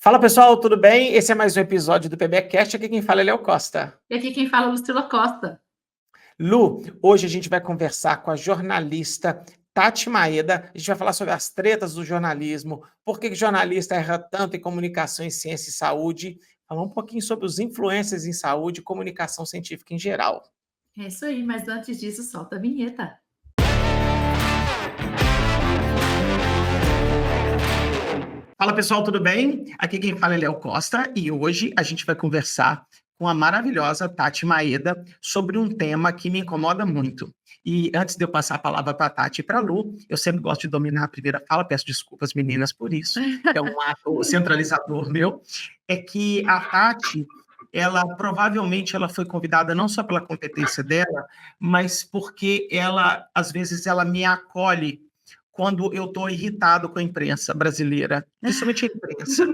Fala pessoal, tudo bem? Esse é mais um episódio do PBcast. Aqui quem fala é Léo Costa. E aqui quem fala é Lucila Costa. Lu, hoje a gente vai conversar com a jornalista Tati Maeda. A gente vai falar sobre as tretas do jornalismo, por que jornalista erra tanto em comunicação em ciência e saúde, falar um pouquinho sobre os influencers em saúde e comunicação científica em geral. É isso aí, mas antes disso, solta a vinheta. Fala pessoal, tudo bem? Aqui quem fala é Léo Costa e hoje a gente vai conversar com a maravilhosa Tati Maeda sobre um tema que me incomoda muito. E antes de eu passar a palavra para a Tati e para a Lu, eu sempre gosto de dominar a primeira fala, peço desculpas meninas por isso, é um ato centralizador meu, é que a Tati, ela provavelmente ela foi convidada não só pela competência dela, mas porque ela, às vezes, ela me acolhe quando eu estou irritado com a imprensa brasileira, principalmente a imprensa.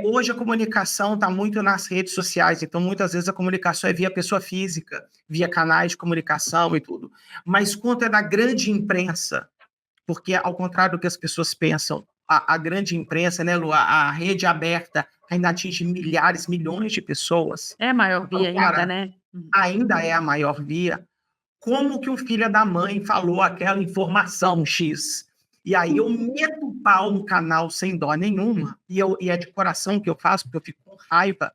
Hoje a comunicação está muito nas redes sociais, então muitas vezes a comunicação é via pessoa física, via canais de comunicação e tudo. Mas quanto é da grande imprensa, porque ao contrário do que as pessoas pensam, a grande imprensa, né, Lu, a rede aberta ainda atinge milhares, milhões de pessoas. É a maior via Então, cara, ainda, né? ainda é a maior via. Como que o filho da mãe falou aquela informação X? E aí eu meto o pau no canal sem dó nenhuma, e é de coração que eu faço, porque eu fico com raiva.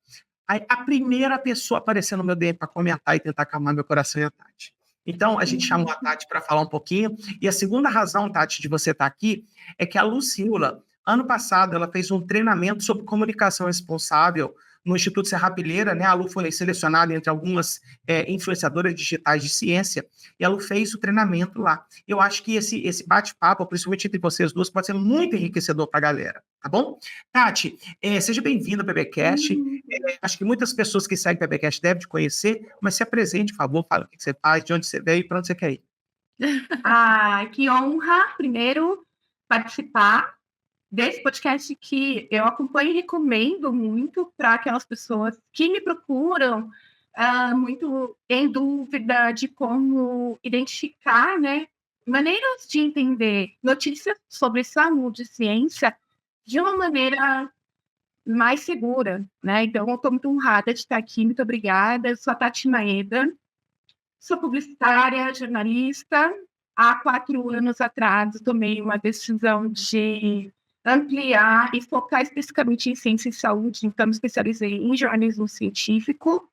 Aí a primeira pessoa a aparecer no meu DM para comentar e tentar acalmar meu coração é a Tati. Então, a gente chamou a Tati para falar um pouquinho. E a segunda razão, Tati, de você estar aqui, é que a Lucila, ano passado, ela fez um treinamento sobre comunicação responsável no Instituto Serrapilheira, né? A Lu foi selecionada entre algumas influenciadoras digitais de ciência, e a Lu fez o treinamento lá. Eu acho que esse bate-papo, principalmente entre vocês duas, pode ser muito enriquecedor para a galera, tá bom? Tati, seja bem-vinda ao PBcast. Acho que muitas pessoas que seguem o PBcast devem te conhecer, mas se apresente, por favor, fala o que você faz, de onde você veio e para onde você quer ir. Que honra, primeiro, participar desse podcast que eu acompanho e recomendo muito para aquelas pessoas que me procuram muito em dúvida de como identificar, né, maneiras de entender notícias sobre saúde e ciência de uma maneira mais segura, né? Então, eu estou muito honrada de estar aqui, muito obrigada. Eu sou a Tati Maeda, sou publicitária, jornalista. Há 4 anos atrás, eu tomei uma decisão de ampliar e focar especificamente em ciência e saúde, então me especializei em jornalismo científico.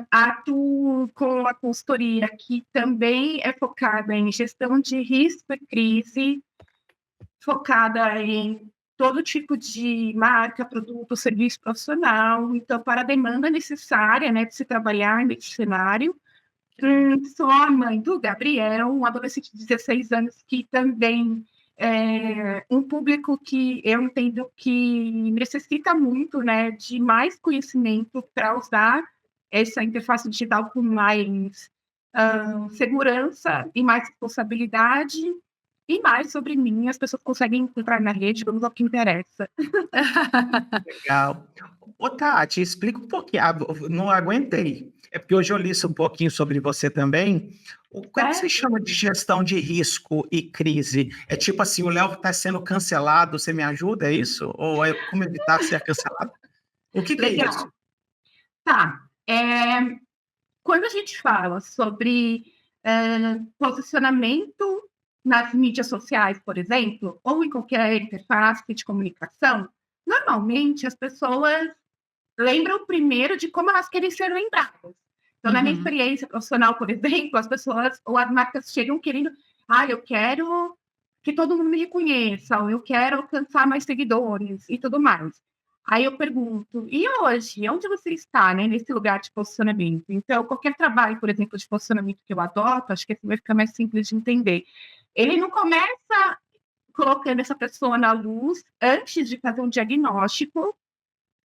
Atuo com uma consultoria que também é focada em gestão de risco e crise, focada em todo tipo de marca, produto, serviço profissional. Então, para a demanda necessária, né, de se trabalhar nesse cenário, sou a mãe do Gabriel, um adolescente de 16 anos que também é um público que eu entendo que necessita muito, né, de mais conhecimento para usar essa interface digital com mais segurança e mais responsabilidade. E mais sobre mim, as pessoas conseguem encontrar na rede, vamos ao que interessa. Legal. Ô, Tati, explica um pouquinho. Não aguentei. É porque hoje eu li um pouquinho sobre você também. O que é que você chama de gestão de risco e crise? É tipo assim, o Léo está sendo cancelado, você me ajuda, é isso? Ou é como evitar ser cancelado? O que é isso? Tá. Quando a gente fala sobre posicionamento nas mídias sociais, por exemplo, ou em qualquer interface de comunicação, normalmente as pessoas lembram primeiro de como elas querem ser lembradas. Então, na minha experiência profissional, por exemplo, as pessoas ou as marcas chegam querendo, eu quero que todo mundo me reconheça, ou eu quero alcançar mais seguidores e tudo mais. Aí eu pergunto, e hoje, onde você está, né, nesse lugar de posicionamento? Então, qualquer trabalho, por exemplo, de posicionamento que eu adoto, acho que assim vai ficar mais simples de entender. Ele não começa colocando essa pessoa na luz antes de fazer um diagnóstico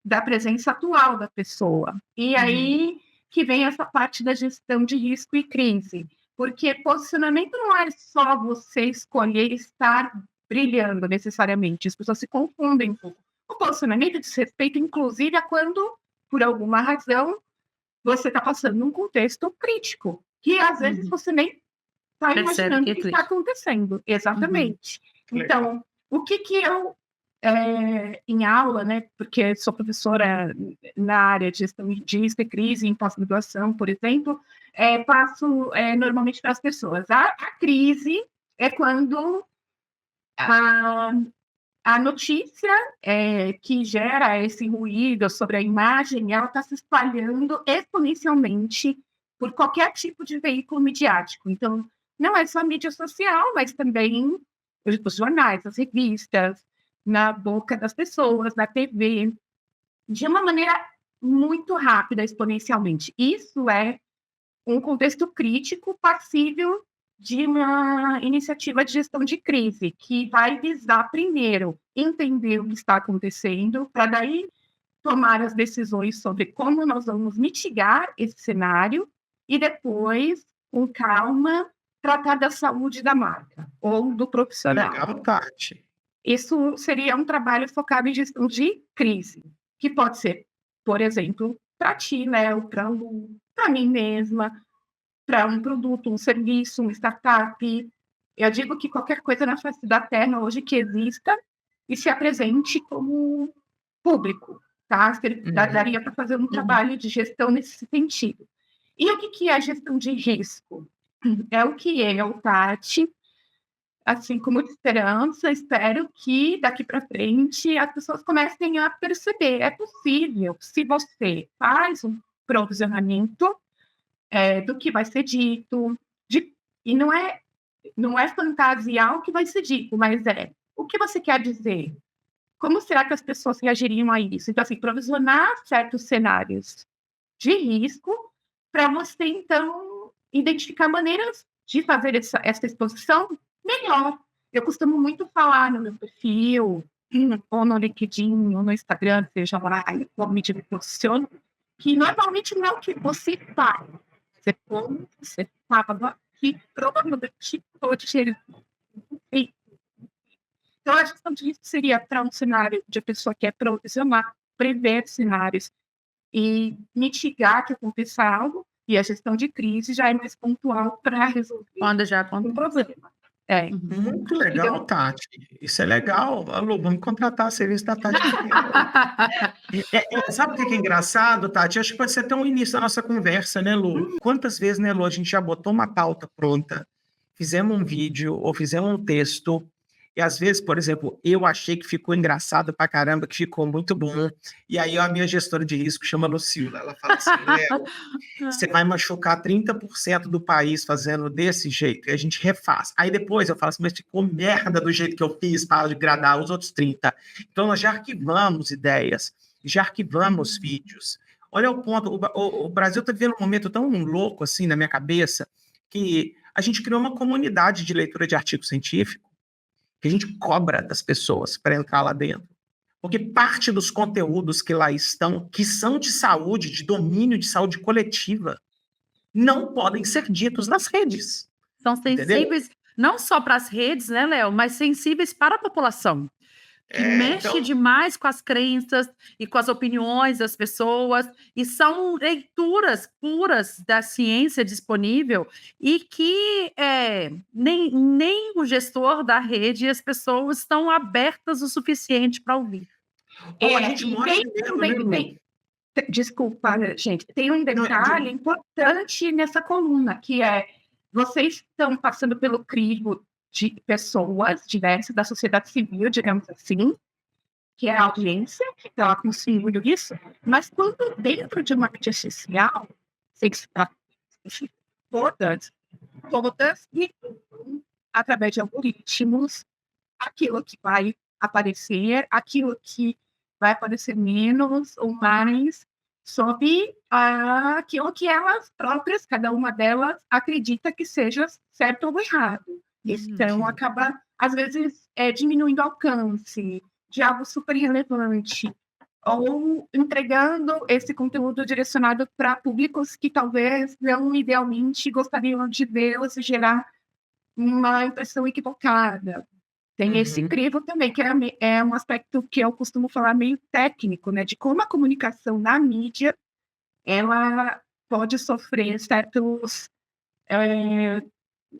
da presença atual da pessoa. E aí que vem essa parte da gestão de risco e crise. Porque posicionamento não é só você escolher estar brilhando necessariamente. As pessoas se confundem um pouco. O posicionamento diz respeito, inclusive, a quando, por alguma razão, você está passando um contexto crítico, que às vezes você nem está imaginando o que está acontecendo. Exatamente. Então, o que eu em aula, né, porque sou professora na área de gestão de risco e crise em pós-graduação, por exemplo, passo normalmente para as pessoas. A crise é quando a, a notícia que gera esse ruído sobre a imagem, ela está se espalhando exponencialmente por qualquer tipo de veículo midiático. Então, não é só a mídia social, mas também os jornais, as revistas, na boca das pessoas, na TV, de uma maneira muito rápida, exponencialmente. Isso é um contexto crítico passível de uma iniciativa de gestão de crise, que vai visar, primeiro, entender o que está acontecendo, para daí tomar as decisões sobre como nós vamos mitigar esse cenário e depois, com calma, tratar da saúde da marca ou do profissional. Legal, Tati. Isso seria um trabalho focado em gestão de crise, que pode ser, por exemplo, para ti, Léo, para mim mesma, para um produto, um serviço, uma startup. Eu digo que qualquer coisa na face da Terra hoje que exista e se apresente como público, tá? Daria para fazer um trabalho de gestão nesse sentido. E o que é gestão de risco? É o que eu, Tati, assim como de esperança, espero que daqui para frente as pessoas comecem a perceber. É possível, se você faz um provisionamento do que vai ser dito, e não é fantasiar o que vai ser dito, mas o que você quer dizer. Como será que as pessoas reagiriam a isso? Então, assim, provisionar certos cenários de risco para você, então, identificar maneiras de fazer essa exposição melhor. Eu costumo muito falar no meu perfil, ou no LinkedIn, ou no Instagram, seja lá como me posiciono, que normalmente não é o que você faz. Você fala que provavelmente pode ser. Então, a gestão de risco seria para um cenário de a pessoa que quer provisionar, prever cenários e mitigar que aconteça algo, e a gestão de crise já é mais pontual para resolver quando já acontece um problema. Muito legal, Tati. Isso é legal. Alô, vamos contratar serviço da Tati. Sabe o que é engraçado, Tati? Acho que pode ser até um início da nossa conversa, né, Lu? Quantas vezes, né, Lu, a gente já botou uma pauta pronta, fizemos um vídeo ou fizemos um texto, e às vezes, por exemplo, eu achei que ficou engraçado pra caramba, que ficou muito bom, e aí a minha gestora de risco chama Lucila, ela fala assim, Léo, você vai machucar 30% do país fazendo desse jeito, e a gente refaz. Aí depois eu falo assim, mas ficou merda do jeito que eu fiz para agradar os outros 30. Então nós já arquivamos ideias, já arquivamos vídeos. Olha o ponto, o Brasil está vivendo um momento tão louco assim na minha cabeça, que a gente criou uma comunidade de leitura de artigo científico, que a gente cobra das pessoas para entrar lá dentro. Porque parte dos conteúdos que lá estão, que são de saúde, de domínio de saúde coletiva, não podem ser ditos nas redes. São sensíveis não só para as redes, né, Léo, mas sensíveis para a população. Que mexe demais com as crenças e com as opiniões das pessoas, e são leituras puras da ciência disponível, e que nem o gestor da rede e as pessoas estão abertas o suficiente para ouvir. Desculpa, gente, tem um detalhe importante nessa coluna, que vocês estão passando pelo crivo de pessoas diversas da sociedade civil, digamos assim, que é a audiência, que ela conseguiu isso, mas quando dentro de uma mídia social, todas, e através de algoritmos, aquilo que vai aparecer, aquilo que vai aparecer menos ou mais, sobre aquilo que elas próprias, cada uma delas, acredita que seja certo ou errado. Então, acaba, às vezes, diminuindo o alcance de algo super relevante, ou entregando esse conteúdo direcionado para públicos que talvez não idealmente gostariam de vê-los e gerar uma impressão equivocada. Tem esse crivo também, que é um aspecto que eu costumo falar meio técnico, né? De como a comunicação na mídia, ela pode sofrer certos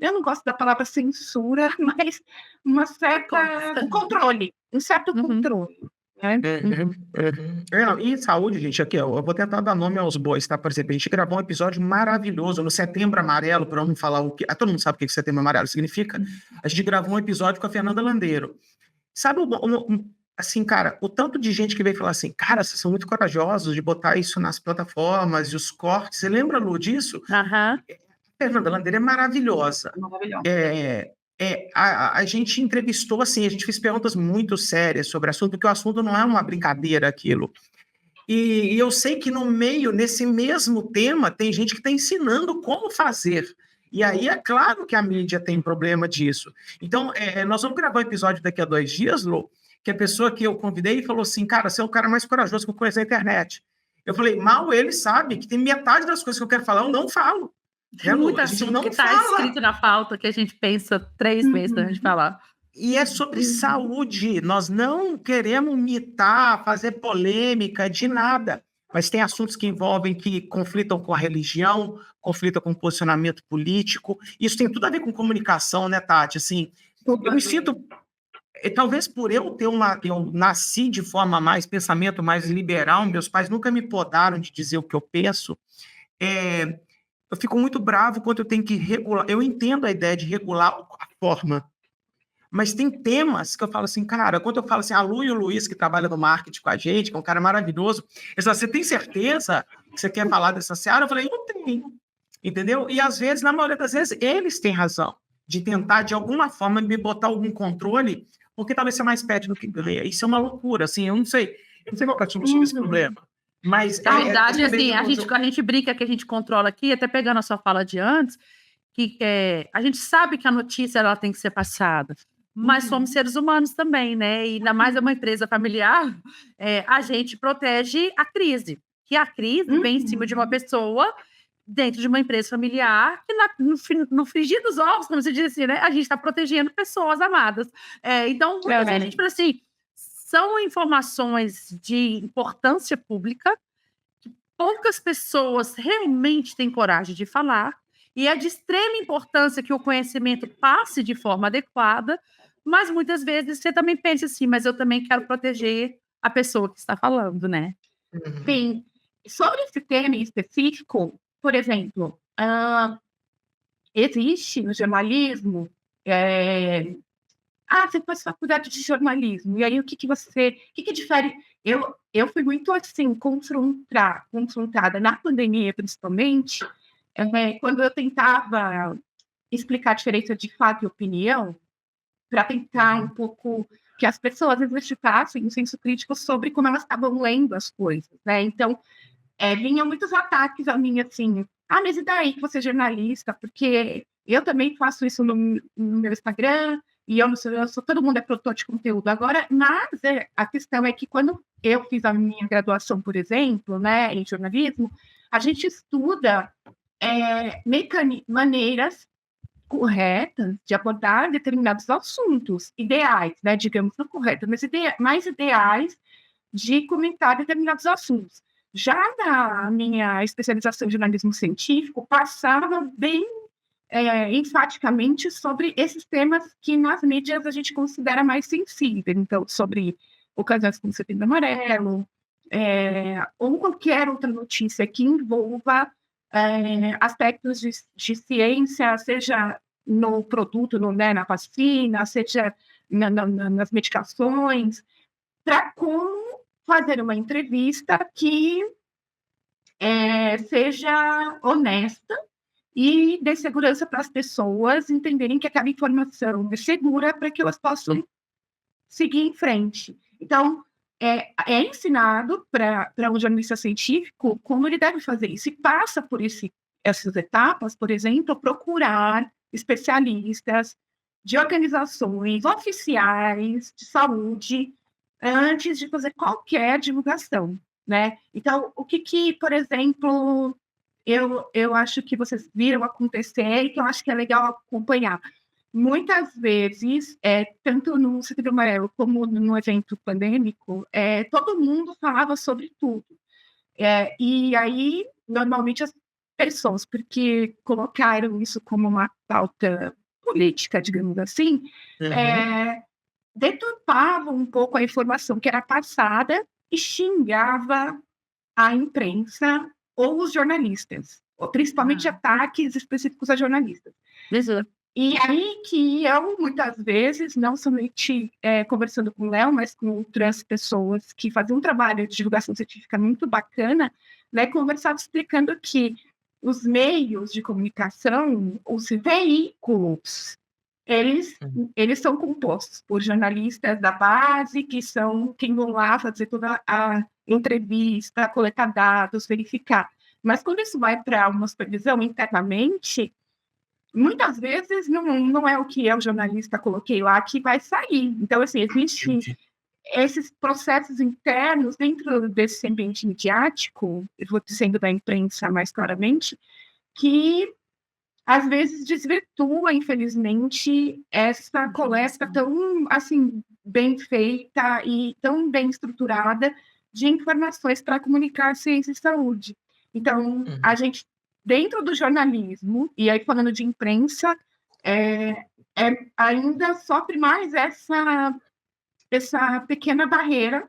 eu não gosto da palavra censura, mas um controle, um certo controle. Né? E saúde, gente, aqui, ó, eu vou tentar dar nome aos bois, tá? Por exemplo, a gente gravou um episódio maravilhoso no Setembro Amarelo, para não falar o que. Todo mundo sabe o que Setembro Amarelo significa. A gente gravou um episódio com a Fernanda Landeiro. Sabe, assim, cara, o tanto de gente que veio falar assim, cara, vocês são muito corajosos de botar isso nas plataformas e os cortes. Você lembra, Lu, disso? Aham. Fernanda Landeira é maravilhosa. Maravilhosa. A gente entrevistou, assim, a gente fez perguntas muito sérias sobre o assunto, porque o assunto não é uma brincadeira aquilo. E eu sei que no meio, nesse mesmo tema, tem gente que está ensinando como fazer. E aí é claro que a mídia tem problema disso. Então, nós vamos gravar um episódio daqui a 2 dias, Lu, que a pessoa que eu convidei falou assim, cara, você é o cara mais corajoso que eu conheço na internet. Eu falei, mal ele sabe que tem metade das coisas que eu quero falar, eu não falo. Tem muito assunto que está escrito na pauta que a gente pensa 3 vezes antes de falar. E é sobre saúde. Nós não queremos mitar, fazer polêmica de nada. Mas tem assuntos que envolvem, que conflitam com a religião, conflitam com o posicionamento político. Isso tem tudo a ver com comunicação, né, Tati? Assim, eu me sinto... Talvez por eu nasci de forma pensamento mais liberal, meus pais nunca me podaram de dizer o que eu penso. Eu fico muito bravo quando eu tenho que regular. Eu entendo a ideia de regular a forma, mas tem temas que eu falo assim, cara, quando eu falo assim, a Lu e o Luiz, que trabalham no marketing com a gente, que é um cara maravilhoso, eles falam, você tem certeza que você quer falar dessa seara? Eu falei, eu tenho, entendeu? E às vezes, na maioria das vezes, eles têm razão de tentar, de alguma forma, me botar algum controle, porque talvez seja mais pede do que ganha. Isso é uma loucura, assim, eu não sei qual é o esse problema. Mas, na verdade, assim, a gente brinca que a gente controla aqui, até pegando a sua fala de antes, que a gente sabe que a notícia ela tem que ser passada, mas somos seres humanos também, né? E ainda mais é uma empresa familiar, a gente protege a crise, que a crise vem em cima de uma pessoa dentro de uma empresa familiar, que no frigir dos ovos, como se diz assim, né? A gente está protegendo pessoas amadas. Então, a gente fala assim, são informações de importância pública que poucas pessoas realmente têm coragem de falar, e é de extrema importância que o conhecimento passe de forma adequada, mas muitas vezes você também pensa assim, mas eu também quero proteger a pessoa que está falando, né? Sim. Sobre esse tema em específico, por exemplo, existe no jornalismo... você faz faculdade de jornalismo, e aí o que difere? Eu fui muito, assim, confrontada na pandemia, principalmente, quando eu tentava explicar a diferença de fato e opinião, para tentar um pouco que as pessoas exercitassem um senso crítico sobre como elas estavam lendo as coisas, né? Então, vinham muitos ataques a mim, assim, mas e daí que você é jornalista? Porque eu também faço isso no meu Instagram, e eu sou, todo mundo é produtor de conteúdo. Agora, mas a questão é que quando eu fiz a minha graduação, por exemplo, né, em jornalismo, a gente estuda maneiras corretas de abordar determinados assuntos, ideais, né, digamos, não corretas, mas mais ideais de comentar determinados assuntos. Já na minha especialização em jornalismo científico, passava bem enfaticamente sobre esses temas que nas mídias a gente considera mais sensíveis. Então, sobre ocasiões como Setembro Amarelo, ou qualquer outra notícia que envolva aspectos de ciência, seja no produto, na vacina, seja nas medicações, para como fazer uma entrevista que seja honesta e dê segurança para as pessoas entenderem que aquela informação é segura para que elas possam seguir em frente. Então, é ensinado para um jornalista científico como ele deve fazer isso. E passa por essas etapas, por exemplo, procurar especialistas de organizações oficiais de saúde antes de fazer qualquer divulgação, né? Então, o que por exemplo, eu acho que vocês viram acontecer e que eu acho que é legal acompanhar. Muitas vezes, tanto no Setembro Amarelo como no evento pandêmico, todo mundo falava sobre tudo. E aí, normalmente, pessoas, porque colocaram isso como uma pauta política, digamos assim, deturpavam um pouco a informação que era passada e xingava a imprensa ou os jornalistas, ou principalmente ataques específicos a jornalistas. Exato. E aí que eu, muitas vezes, não somente conversando com o Léo, mas com outras pessoas que faziam um trabalho de divulgação científica muito bacana, né, conversava explicando que os meios de comunicação, os veículos, eles são compostos por jornalistas da base, que são quem vão lá fazer toda a entrevista, coletar dados, verificar. Mas quando isso vai para uma supervisão internamente, muitas vezes não é o que eu, jornalista, coloquei lá que vai sair. Então, assim, existem esses processos internos dentro desse ambiente midiático, eu vou dizendo da imprensa mais claramente, que às vezes desvirtua, infelizmente, essa coleta tão, assim, bem feita e tão bem estruturada de informações para comunicar ciência e saúde. Então, a gente, dentro do jornalismo, e aí falando de imprensa, ainda sofre mais essa pequena barreira,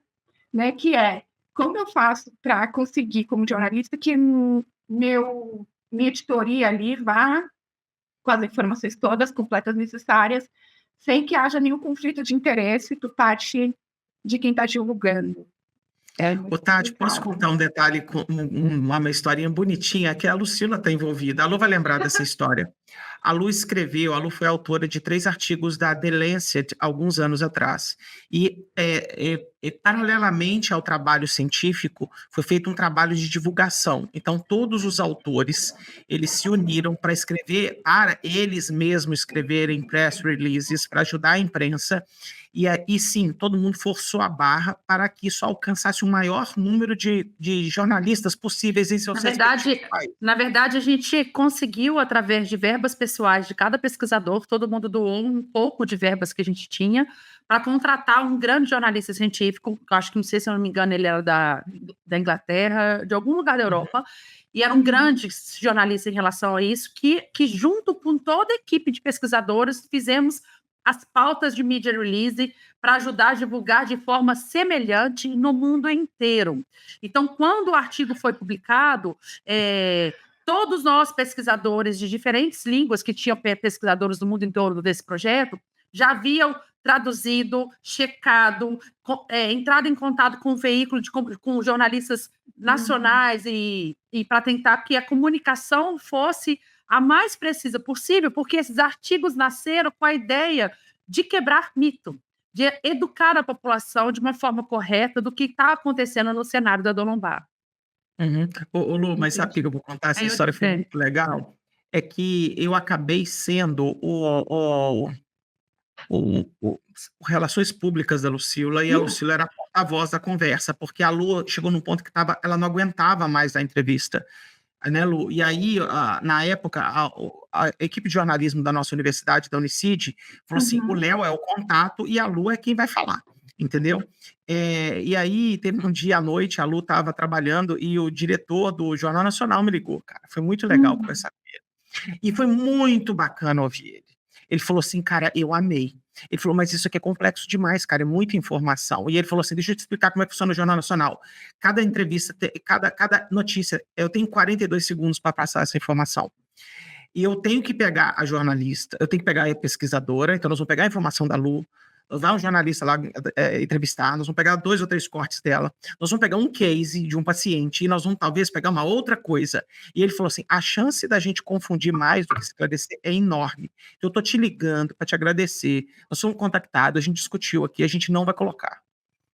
né, que é como eu faço para conseguir, como jornalista, que minha editoria ali vá com as informações todas completas necessárias, sem que haja nenhum conflito de interesse por parte de quem está divulgando. Ô, Tati, posso contar um detalhe, uma historinha bonitinha, que a Lucila está envolvida. A Lu vai lembrar dessa história. A Lu foi autora de 3 artigos da The Lancet alguns anos atrás. E, paralelamente ao trabalho científico, foi feito um trabalho de divulgação. Então, todos os autores, eles se uniram para escrever, para eles mesmos escreverem press releases, para ajudar a imprensa. E sim, todo mundo forçou a barra para que isso alcançasse o maior número de jornalistas possíveis em seus respectivos países. Na verdade, a gente conseguiu, através de verbas pessoais de cada pesquisador, todo mundo doou um pouco de verbas que a gente tinha para contratar um grande jornalista científico, que eu acho que, não sei se eu não me engano, ele era da Inglaterra, de algum lugar da Europa, e era um grande jornalista em relação a isso, que junto com toda a equipe de pesquisadores, fizemos as pautas de media release para ajudar a divulgar de forma semelhante no mundo inteiro. Então, quando o artigo foi publicado, todos nós, pesquisadores de diferentes línguas, que tinham pesquisadores do mundo em torno desse projeto, já haviam traduzido, checado, entrado em contato com o veículo, com jornalistas nacionais, e para tentar que a comunicação fosse a mais precisa possível, porque esses artigos nasceram com a ideia de quebrar mito, de educar a população de uma forma correta do que está acontecendo no cenário da Dolombar. Ô, Lu, mas sabe o que eu vou contar? Essa história foi muito legal. É que eu acabei sendo o Relações Públicas da Lucila, e a Lucila era a voz da conversa, porque a Lu chegou num ponto que ela não aguentava mais a entrevista. Né, Lu? E aí, na época, a equipe de jornalismo da nossa universidade, da Unicid, falou assim, o Léo é o contato e a Lu é quem vai falar, entendeu? E aí, teve um dia à noite, a Lu estava trabalhando e o diretor do Jornal Nacional me ligou, cara. Foi muito legal conversar com ele. E foi muito bacana ouvir ele. Ele falou assim, cara, eu amei. Ele falou, mas isso aqui é complexo demais, cara, é muita informação. E ele falou assim, deixa eu te explicar como é que funciona o Jornal Nacional. Cada entrevista, cada notícia, eu tenho 42 segundos para passar essa informação. E eu tenho que pegar a jornalista, eu tenho que pegar a pesquisadora, então nós vamos pegar a informação da Lu, nós vamos um jornalista lá entrevistar, nós vamos pegar 2 ou 3 cortes dela, nós vamos pegar um case de um paciente e nós vamos talvez pegar uma outra coisa. E ele falou assim, a chance da gente confundir mais do que esclarecer é enorme. Então eu tô te ligando para te agradecer, nós somos contactados, a gente discutiu aqui, a gente não vai colocar.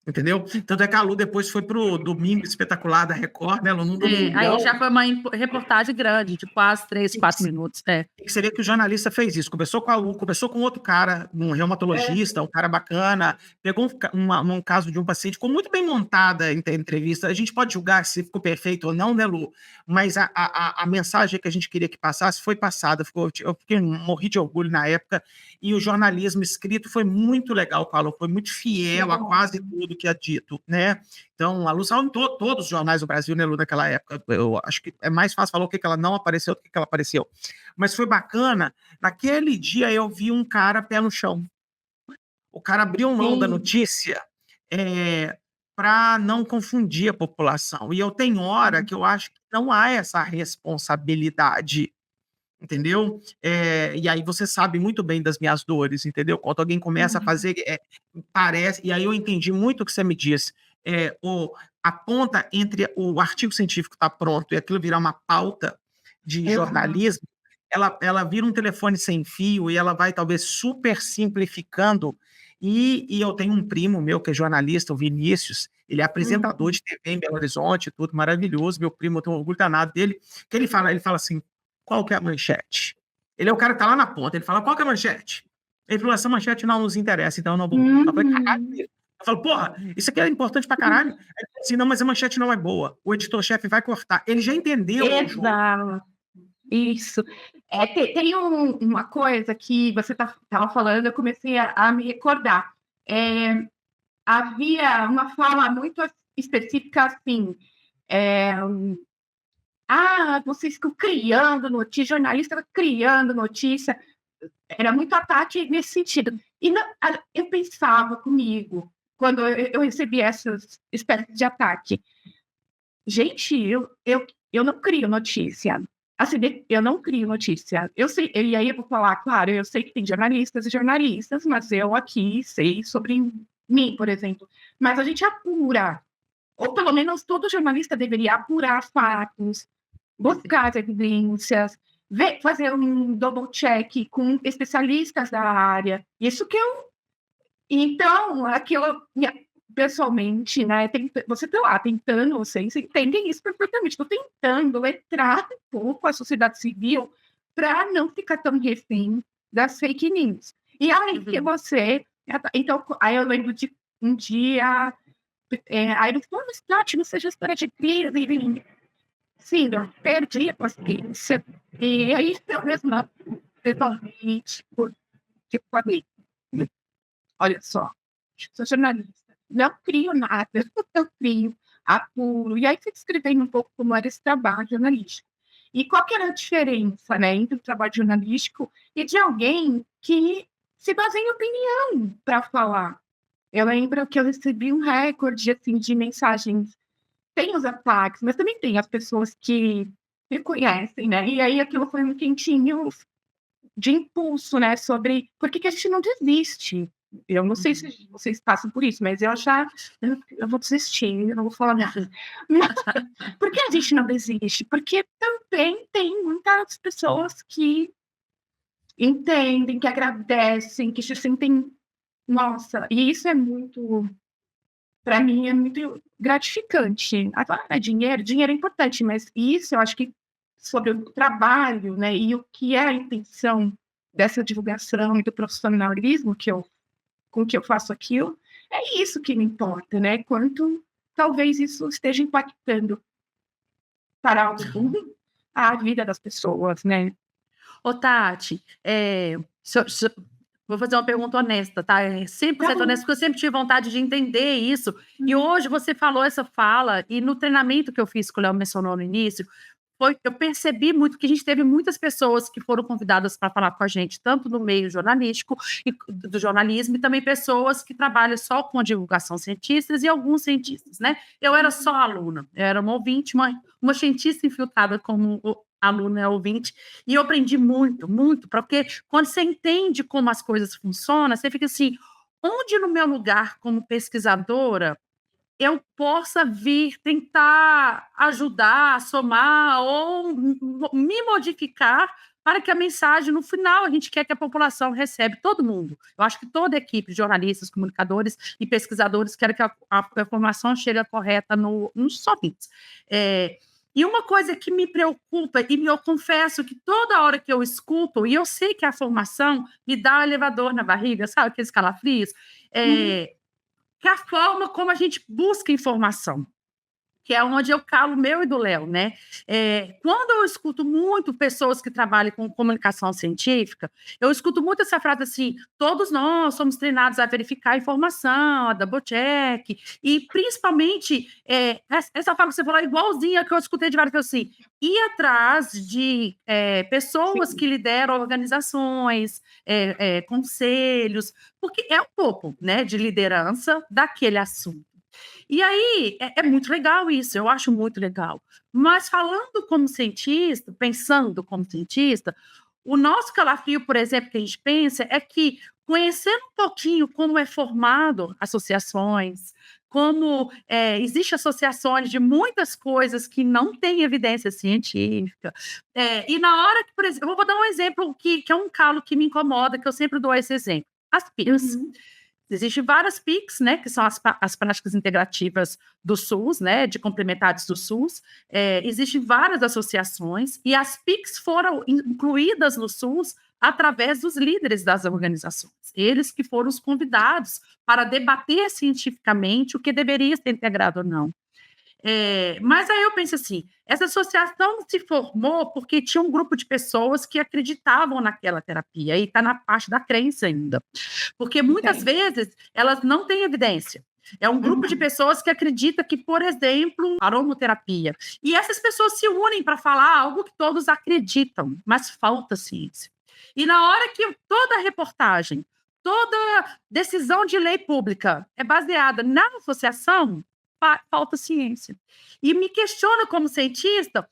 Entendeu? Tanto é que a Lu depois foi pro Domingo Espetacular da Record, né? Num domingo. Aí já foi uma reportagem grande, de quase 3, 4 minutos. Que seria que o jornalista fez isso. Conversou com a Lu, conversou com outro cara, um reumatologista, um cara bacana, pegou um caso de um paciente, ficou muito bem montada a entrevista. A gente pode julgar se ficou perfeito ou não, né, Lu? Mas a mensagem que a gente queria que passasse foi passada. Eu morri de orgulho na época. E o jornalismo escrito foi muito legal, Paulo. Foi muito fiel a quase tudo. do que é dito, né? Então, a Lu saiu em todos os jornais do Brasil, né, Lu, naquela época. Eu acho que é mais fácil falar o que ela não apareceu do que ela apareceu. Mas foi bacana. Naquele dia eu vi um cara pé no chão. O cara abriu mão da notícia para não confundir a população. E eu tenho hora que eu acho que não há essa responsabilidade, entendeu? E aí você sabe muito bem das minhas dores, entendeu? Quando alguém começa a fazer, parece, e aí eu entendi muito o que você me disse, a ponta entre o artigo científico estar pronto e aquilo virar uma pauta de jornalismo, ela vira um telefone sem fio e ela vai talvez super simplificando. E eu tenho um primo meu que é jornalista, o Vinícius, ele é apresentador de TV em Belo Horizonte, tudo maravilhoso, meu primo, eu tenho um orgulho danado dele, que ele fala assim, qual que é a manchete? Ele é o cara que tá lá na ponta, ele fala, qual que é a manchete? Ele falou, essa manchete não nos interessa, então eu não vou... Eu falei, caralho, eu falo, porra, isso aqui é importante pra caralho. Ele falou assim, não, mas a manchete não é boa, o editor-chefe vai cortar. Ele já entendeu o jogo. Exato. Isso. Tem uma coisa que você estava falando, eu comecei a me recordar. Havia uma fala muito específica assim, vocês ficam criando notícia, jornalista criando notícia, era muito ataque nesse sentido. E eu pensava comigo, quando eu recebi essas espécies de ataque, gente, eu não crio notícia. Assim, eu não crio notícia. Eu sei, e aí eu vou falar, claro, eu sei que tem jornalistas e jornalistas, mas eu aqui sei sobre mim, por exemplo. Mas a gente apura, ou pelo menos todo jornalista deveria apurar fatos, buscar evidências, fazer um double check com especialistas da área. Isso que eu... Então, aquilo... pessoalmente, né? Você está lá tentando, vocês entendem isso perfeitamente. Estou tentando entrar um pouco a sociedade civil para não ficar tão refém das fake news. E além que você... Então, aí eu lembro de um dia... aí eu falei, Tati, não seja história de crise. Sim, eu perdi a paciência. E aí eu mesma resolvi, tipo, falei, olha só, sou jornalista. Não crio nada, eu crio, apuro. E aí fui descrevendo um pouco como era esse trabalho jornalístico. E qual que era a diferença, né, entre o trabalho jornalístico e de alguém que se baseia em opinião para falar. Eu lembro que eu recebi um recorde assim, de mensagens. Tem os ataques, mas também tem as pessoas que me conhecem, né? E aí aquilo foi um quentinho de impulso, né? Sobre por que a gente não desiste. Eu não sei se vocês passam por isso, mas eu vou desistir, eu não vou falar nada. Por que a gente não desiste? Porque também tem muitas pessoas que entendem, que agradecem, que se sentem, nossa, e isso é muito, para mim, é muito gratificante. Agora, dinheiro é importante, mas isso eu acho que sobre o trabalho, né, e o que é a intenção dessa divulgação e do profissionalismo com que eu faço aquilo, é isso que me importa, né? Quanto talvez isso esteja impactando para algum a vida das pessoas, né? Ô, Tati, vou fazer uma pergunta honesta, tá? 100% honesta, porque eu sempre tive vontade de entender isso. E hoje você falou essa fala, e no treinamento que eu fiz, que o Léo mencionou no início, eu percebi muito que a gente teve muitas pessoas que foram convidadas para falar com a gente, tanto no meio jornalístico e do jornalismo, e também pessoas que trabalham só com a divulgação, cientistas e alguns cientistas, né? Eu era só aluna, eu era uma ouvinte, uma cientista infiltrada como aluna ouvinte, e eu aprendi muito, muito, porque quando você entende como as coisas funcionam, você fica assim, onde no meu lugar como pesquisadora eu possa vir tentar ajudar, somar ou me modificar para que a mensagem, no final, a gente quer que a população recebe, todo mundo. Eu acho que toda a equipe, jornalistas, comunicadores e pesquisadores, quer que a informação chegue correta nos ouvintes. E uma coisa que me preocupa, e eu confesso que toda hora que eu escuto, e eu sei que a formação me dá um elevador na barriga, sabe aqueles calafrios? Que é a forma como a gente busca informação. que é onde eu calo o meu e do Léo, né? Quando eu escuto muito pessoas que trabalham com comunicação científica, eu escuto muito essa frase assim: todos nós somos treinados a verificar a informação, a double check, e principalmente essa fala que você falou é igualzinha que eu escutei de várias pessoas assim: ir atrás de pessoas que lideram organizações, conselhos, porque é um pouco, né, de liderança daquele assunto. E aí, é muito legal isso, eu acho muito legal. Mas falando como cientista, pensando como cientista, o nosso calafrio, por exemplo, que a gente pensa, é que conhecendo um pouquinho como é formado associações, como existem associações de muitas coisas que não têm evidência científica. E na hora que, por exemplo, eu vou dar um exemplo que é um calo que me incomoda, que eu sempre dou esse exemplo. As PICs. Uhum. Existem várias PICs, né, que são as práticas integrativas do SUS, né, de complementares do SUS. Existem várias associações e as PICs foram incluídas no SUS através dos líderes das organizações. Eles que foram os convidados para debater cientificamente o que deveria ser integrado ou não. Mas aí eu penso assim, essa associação se formou porque tinha um grupo de pessoas que acreditavam naquela terapia, e está na parte da crença ainda. Porque muitas vezes elas não têm evidência. É um grupo de pessoas que acredita que, por exemplo, aromaterapia. E essas pessoas se unem para falar algo que todos acreditam, mas falta ciência. E na hora que toda reportagem, toda decisão de lei pública é baseada na associação, falta ciência. E me questiona como cientista,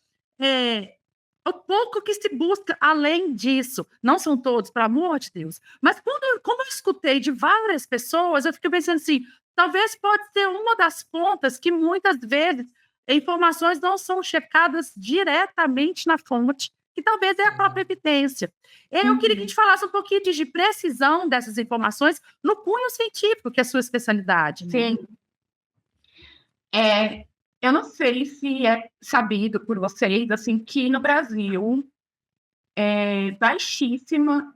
o pouco que se busca além disso. Não são todos, pelo amor de Deus. Mas como eu escutei de várias pessoas, eu fiquei pensando assim, talvez pode ser uma das pontas que muitas vezes informações não são checadas diretamente na fonte, que talvez é a própria evidência. Eu queria que a gente falasse um pouquinho de precisão dessas informações no cunho científico, que é a sua especialidade. Né? Sim. Eu não sei se é sabido por vocês, assim, que no Brasil é baixíssima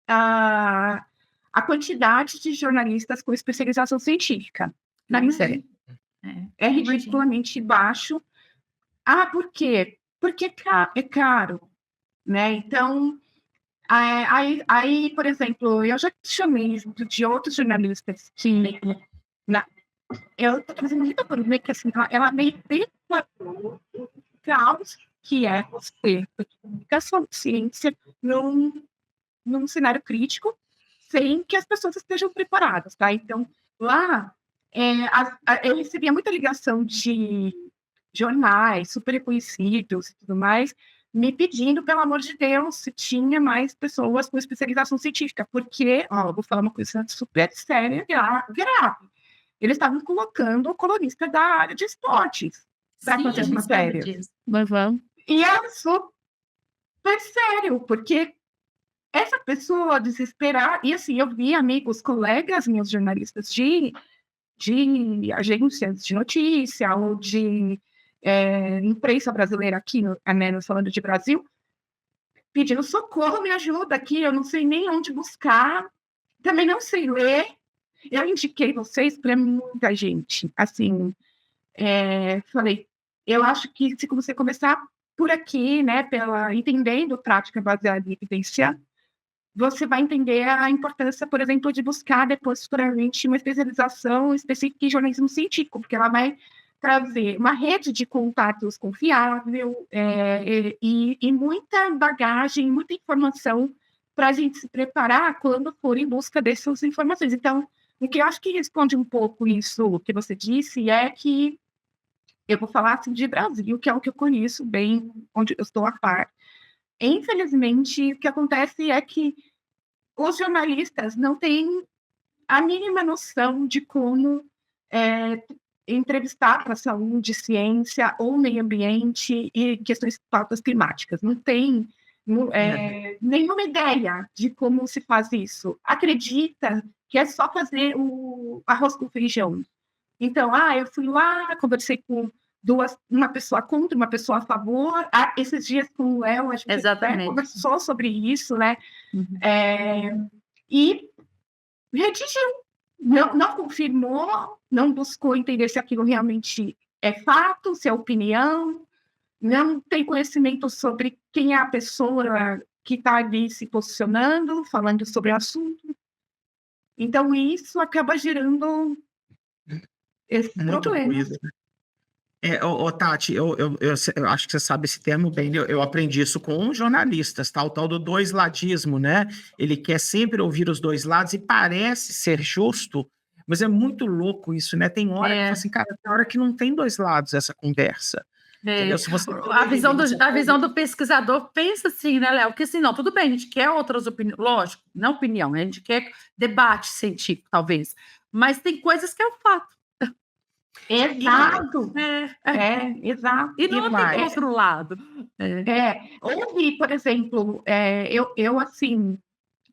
a quantidade de jornalistas com especialização científica na miséria. É ridiculamente baixo. Por quê? Porque é caro, né? Então, aí, por exemplo, eu já chamei de outros jornalistas que eu estou trazendo muita polêmica, que assim, ela meio declarou o caos que é você comunicação de ciência num cenário crítico, sem que as pessoas estejam preparadas, tá? Então, lá, eu recebia muita ligação de jornais super reconhecidos e tudo mais, me pedindo, pelo amor de Deus, se tinha mais pessoas com especialização científica, porque, eu vou falar uma coisa super séria, grave. Eles estavam colocando o colunista da área de esportes para fazer as matérias. E é super sério, porque essa pessoa desesperada... E assim, eu vi amigos, colegas meus jornalistas de agências de notícia ou de imprensa brasileira aqui, né, falando de Brasil, pedindo socorro, me ajuda aqui, eu não sei nem onde buscar, também não sei ler. Eu indiquei vocês para muita gente. Assim, falei, eu acho que se você começar por aqui, né, entendendo prática baseada em evidência, você vai entender a importância, por exemplo, de buscar depois futuramente uma especialização específica em jornalismo científico, porque ela vai trazer uma rede de contatos confiável e muita bagagem, muita informação para a gente se preparar quando for em busca dessas informações. Então, o que eu acho que responde um pouco isso que você disse é que eu vou falar assim de Brasil, que é o que eu conheço bem, onde eu estou a par. Infelizmente, o que acontece é que os jornalistas não têm a mínima noção de como entrevistar para saúde, ciência ou meio ambiente e questões de pautas climáticas. Não tem nenhuma ideia de como se faz isso. Acredita que é só fazer o arroz com feijão. Então, eu fui lá, conversei com uma pessoa contra, uma pessoa a favor. Esses dias com o Léo, a gente conversou sobre isso, né? E redigiu. Não confirmou, não buscou entender se aquilo realmente é fato, se é opinião, não tem conhecimento sobre quem é a pessoa que está ali se posicionando, falando sobre o assunto. Então, isso acaba gerando esse Muito problema. ruído. Tati, eu acho que você sabe esse termo bem, eu aprendi isso com jornalistas, tá? O tal do dois-ladismo, né? Ele quer sempre ouvir os dois lados e parece ser justo, mas é muito louco isso, né? Tem hora que fala assim, cara, tem hora que não tem dois lados essa conversa. Entendeu? Se você A visão do pesquisador pensa assim, né, Léo? Que assim, não, tudo bem, a gente quer outras opiniões, lógico, não opinião, né? A gente quer debate científico, talvez, mas tem coisas que é o fato. Exato. Exato. E não tem outro lado. Houve, por exemplo, eu assim,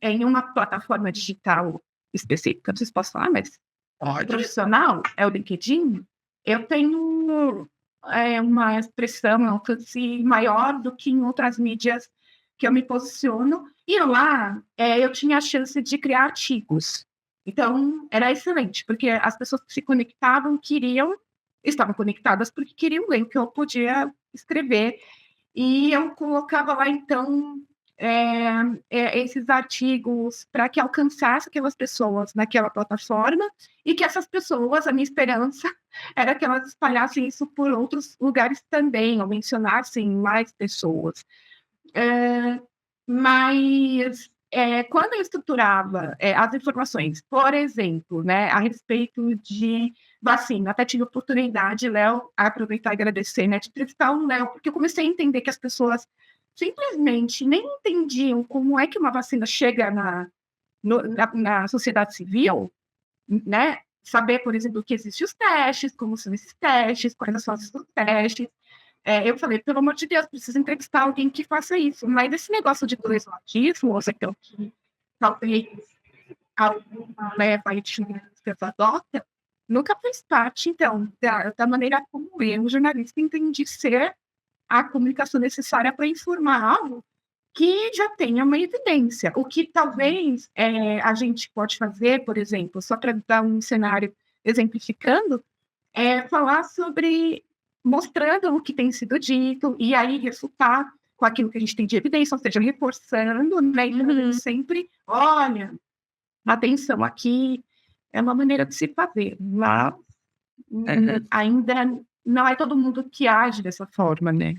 em uma plataforma digital específica, não sei se posso falar, mas profissional, é o LinkedIn, eu tenho uma expressão, um alcance maior do que em outras mídias que eu me posiciono, e lá eu tinha a chance de criar artigos. Então, era excelente, porque as pessoas que se conectavam estavam conectadas porque queriam ler o que eu podia escrever, e eu colocava lá, então, esses artigos para que alcançasse aquelas pessoas naquela plataforma, e que essas pessoas, a minha esperança, era que elas espalhassem isso por outros lugares também, ou mencionassem mais pessoas. Mas quando eu estruturava as informações, por exemplo, né, a respeito de vacina, até tive a oportunidade, Léo, a aproveitar e agradecer, né, de entrevistar o Léo, porque eu comecei a entender que as pessoas simplesmente nem entendiam como é que uma vacina chega na sociedade civil, né? Saber, por exemplo, que existem os testes, como são esses testes, quais são os testes. Eu falei, pelo amor de Deus, preciso entrevistar alguém que faça isso. Mas esse negócio de dois-ladismo, ou seja, que talvez alguma leva aí de jornalistas adota, nunca fez parte, então, da maneira como eu, jornalista, entendi ser a comunicação necessária para informar algo que já tenha uma evidência. O que talvez a gente pode fazer, por exemplo, só para dar um cenário exemplificando, é falar sobre, mostrando o que tem sido dito, e aí refutar com aquilo que a gente tem de evidência, ou seja, reforçando, né, e sempre, olha, atenção, aqui é uma maneira de se fazer, mas ainda não é todo mundo que age dessa forma, né?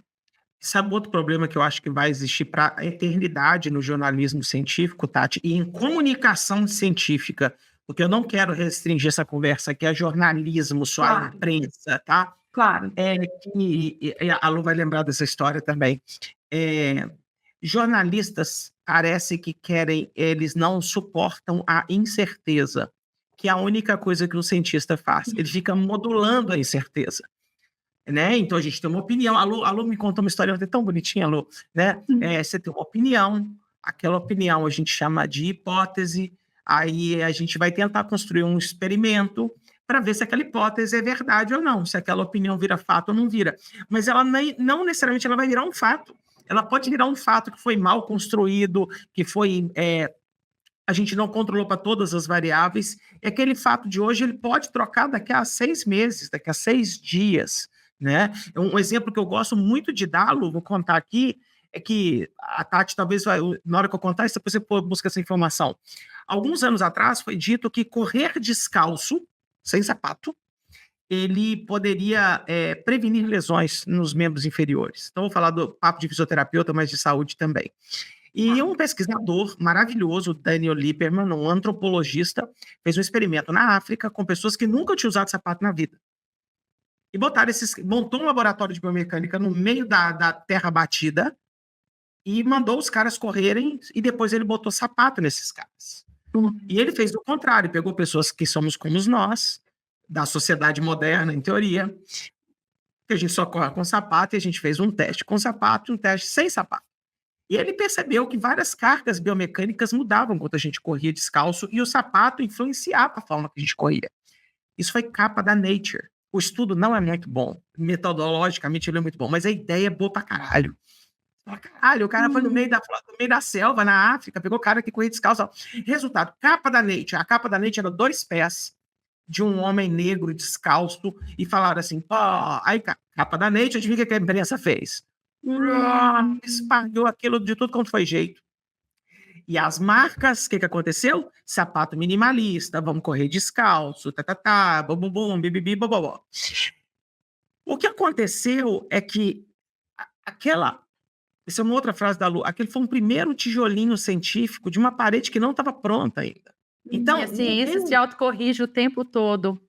Sabe outro problema que eu acho que vai existir para a eternidade no jornalismo científico, Tati, e em comunicação científica, porque eu não quero restringir essa conversa aqui a jornalismo, só a imprensa, tá? Claro. A Lu vai lembrar dessa história também. Jornalistas parece que eles não suportam a incerteza, que é a única coisa que o cientista faz. Ele fica modulando a incerteza. Né? Então a gente tem uma opinião. A Lu me contou uma história tão bonitinha, Lu, né? Você tem uma opinião, aquela opinião a gente chama de hipótese, aí a gente vai tentar construir um experimento para ver se aquela hipótese é verdade ou não, se aquela opinião vira fato ou não vira. Mas ela não necessariamente ela vai virar um fato. Ela pode virar um fato que foi mal construído, que foi a gente não controlou para todas as variáveis. E aquele fato de hoje ele pode trocar daqui a 6 meses, daqui a 6 dias. Né? Um exemplo que eu gosto muito de dar, Lu, vou contar aqui, é que a Tati talvez vai, na hora que eu contar isso, depois você busca essa informação. Alguns anos atrás foi dito que correr descalço, sem sapato, ele poderia prevenir lesões nos membros inferiores. Então, vou falar do papo de fisioterapeuta, mas de saúde também. E um pesquisador maravilhoso, Daniel Lieberman, um antropologista, fez um experimento na África com pessoas que nunca tinham usado sapato na vida. E montou um laboratório de biomecânica no meio da terra batida e mandou os caras correrem, e depois ele botou sapato nesses caras. E ele fez o contrário, pegou pessoas que somos como nós, da sociedade moderna, em teoria, que a gente só corre com sapato, e a gente fez um teste com sapato e um teste sem sapato. E ele percebeu que várias cargas biomecânicas mudavam quando a gente corria descalço, e o sapato influenciava a forma que a gente corria. Isso foi capa da Nature. O estudo não é muito bom, metodologicamente ele é muito bom, mas a ideia é boa pra caralho. Caralho, o cara foi no meio da selva, na África, pegou o cara que corria descalço. Resultado, capa da Nature. A capa da Nature era 2 pés, de um homem negro descalço e falaram assim, pô, aí capa da Nature, adivinha o que a imprensa fez? Espalhou aquilo de tudo quanto foi jeito. E as marcas, o que aconteceu? Sapato minimalista, vamos correr descalço, bum, bibibi, bobobó. O que aconteceu é que essa é uma outra frase da Lu, aquele foi um primeiro tijolinho científico de uma parede que não estava pronta ainda. Então, e a ciência se autocorrige o tempo todo.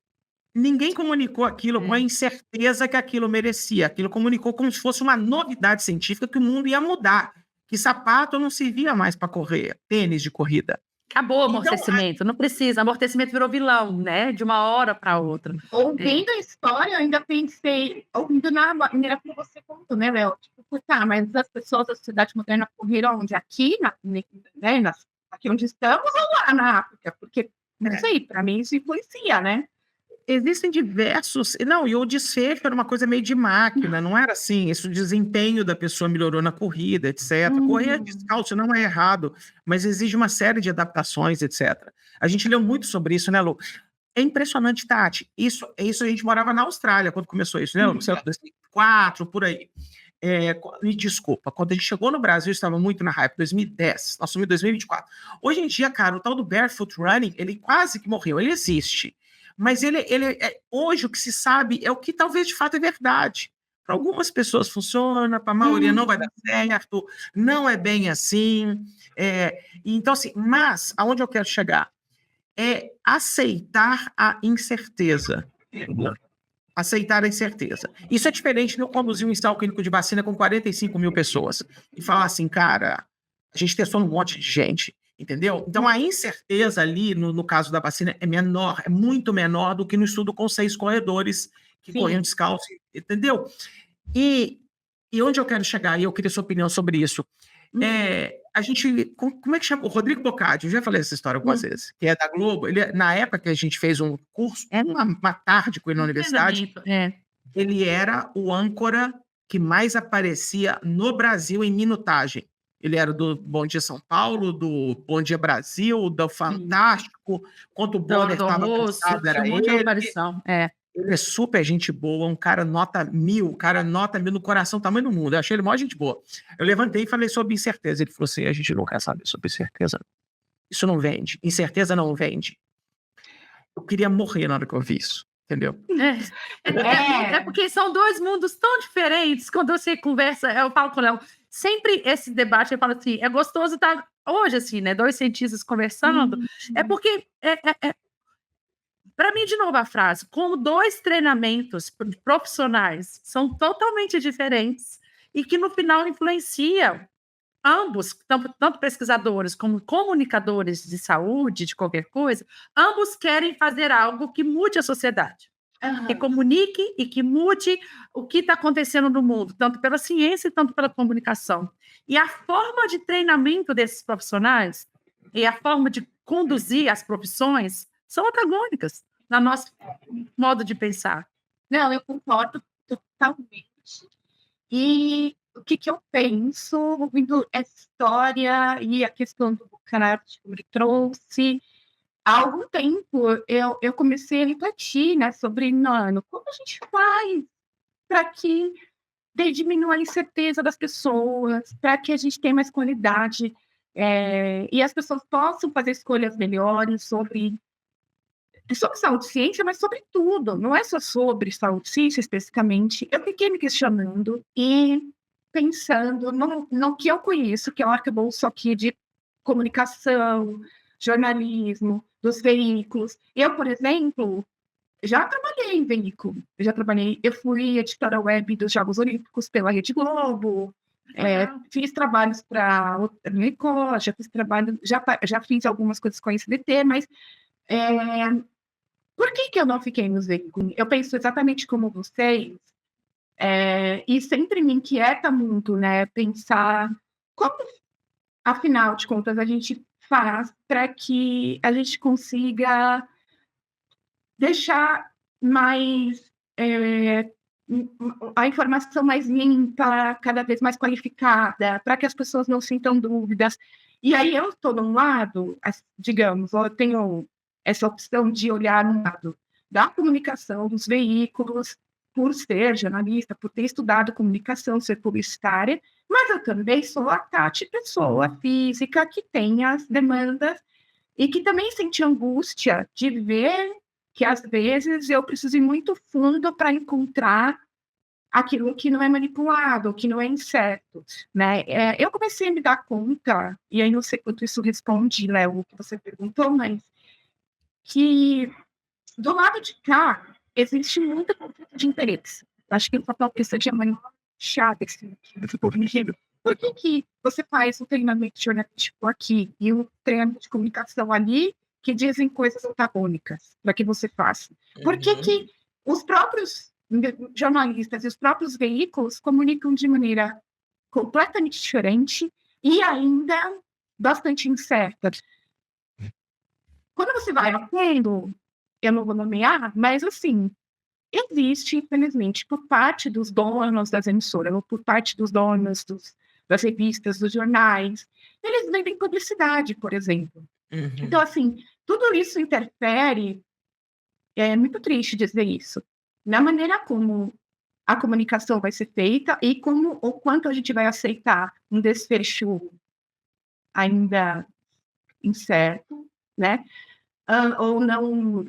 Ninguém comunicou aquilo com a incerteza que aquilo merecia. Aquilo comunicou como se fosse uma novidade científica que o mundo ia mudar. Que sapato não servia mais para correr, tênis de corrida. Acabou o amortecimento, não precisa. Amortecimento virou vilão, né? De uma hora para outra. Ouvindo a história, eu ainda pensei, ouvindo na maneira como você contou, né, Léo? Tipo, tá, mas as pessoas da sociedade moderna correram onde? Aqui, aqui onde estamos ou lá na África? Porque, não sei, para mim isso influencia, né? Existem diversos... Não, e o desfecho era uma coisa meio de máquina, não era assim, esse desempenho da pessoa melhorou na corrida, etc. Correr descalço não é errado, mas exige uma série de adaptações, etc. A gente leu muito sobre isso, né, Lu? É impressionante, Tati. Isso a gente morava na Austrália quando começou isso, né? 2004, por aí. Me desculpa, quando a gente chegou no Brasil, estava muito na hype, 2010, nós somos em 2024. Hoje em dia, cara, o tal do barefoot running, ele quase que morreu, ele existe. Mas hoje o que se sabe é o que talvez de fato é verdade. Para algumas pessoas funciona, para a maioria não vai dar certo, não é bem assim. Então, assim, mas aonde eu quero chegar? É aceitar a incerteza. Aceitar a incerteza. Isso é diferente de eu conduzir um ensaio clínico de vacina com 45 mil pessoas e falar assim, cara, a gente testou um monte de gente, entendeu? Então, a incerteza ali, no caso da vacina, é menor, é muito menor do que no estudo com 6 corredores que corriam descalço, entendeu? E onde eu quero chegar, e eu queria sua opinião sobre isso, a gente, como é que chama? O Rodrigo Boccaccio, eu já falei essa história algumas vezes, que é da Globo, na época que a gente fez um curso, uma tarde com ele na universidade, ele era o âncora que mais aparecia no Brasil em minutagem. Ele era do Bom Dia São Paulo, do Bom Dia Brasil, do Fantástico, quando o Bonner estava cansado, era ele. Ele é super gente boa, um cara nota 1000, no coração, tamanho do mundo. Eu achei ele maior gente boa. Eu levantei e falei sobre incerteza. Ele falou assim, a gente não quer saber sobre incerteza. Isso não vende. Incerteza não vende. Eu queria morrer na hora que eu vi isso. Entendeu? Porque são dois mundos tão diferentes. Quando você conversa, eu falo com o Léo, sempre esse debate, eu falo assim, é gostoso estar hoje, assim, né? Dois cientistas conversando. É porque... Para mim, de novo a frase, como dois treinamentos profissionais são totalmente diferentes e que no final influenciam ambos, tanto pesquisadores como comunicadores de saúde, de qualquer coisa, ambos querem fazer algo que mude a sociedade, que comunique e que mude o que está acontecendo no mundo, tanto pela ciência e tanto pela comunicação. E a forma de treinamento desses profissionais e a forma de conduzir as profissões são antagônicas no nosso modo de pensar. Não, eu concordo totalmente. E o que eu penso, ouvindo essa história e a questão do Bucarate que ele trouxe, há algum tempo eu comecei a refletir, né, sobre, como a gente faz para que diminua a incerteza das pessoas, para que a gente tenha mais qualidade e as pessoas possam fazer escolhas melhores sobre saúde e ciência, mas sobre tudo, não é só sobre saúde e ciência especificamente. Eu fiquei me questionando e pensando no que eu conheço, que é o arcabouço aqui de comunicação, jornalismo, dos veículos. Eu, por exemplo, já trabalhei em veículo, eu fui editora web dos Jogos Olímpicos pela Rede Globo, fiz trabalhos para o Record, já fiz algumas coisas com a SBT, mas por que eu não fiquei nos veículos? Eu penso exatamente como vocês, e sempre me inquieta muito, né, pensar como, afinal de contas, a gente faz para que a gente consiga deixar mais a informação mais limpa, cada vez mais qualificada, para que as pessoas não sintam dúvidas. E aí eu estou num lado, digamos, eu tenho essa opção de olhar um lado. da comunicação, dos veículos, por ser jornalista, por ter estudado comunicação, ser publicitária, mas eu também sou a Tati, pessoa física, que tem as demandas e que também sente angústia de ver que, às vezes, eu preciso ir muito fundo para encontrar aquilo que não é manipulado, que não é incerto, né? Eu comecei a me dar conta, e aí não sei quanto isso responde, Léo, o que você perguntou, mas que do lado de cá existe muita conflito de interesse. Acho que o papel que seja mais chato que ficou corrigido. Por que você faz um treinamento jornalístico aqui e um treinamento de comunicação ali que dizem coisas antagônicas para que você faça? Por que os próprios jornalistas e os próprios veículos comunicam de maneira completamente diferente e ainda bastante incerta? Quando você vai a fundo, eu não vou nomear, mas assim, existe, infelizmente, por parte dos donos das emissoras, ou por parte dos donos das revistas, dos jornais, eles vendem publicidade, por exemplo. Então, assim, tudo isso interfere, é muito triste dizer isso, na maneira como a comunicação vai ser feita e como ou quanto a gente vai aceitar um desfecho ainda incerto, né? Ou não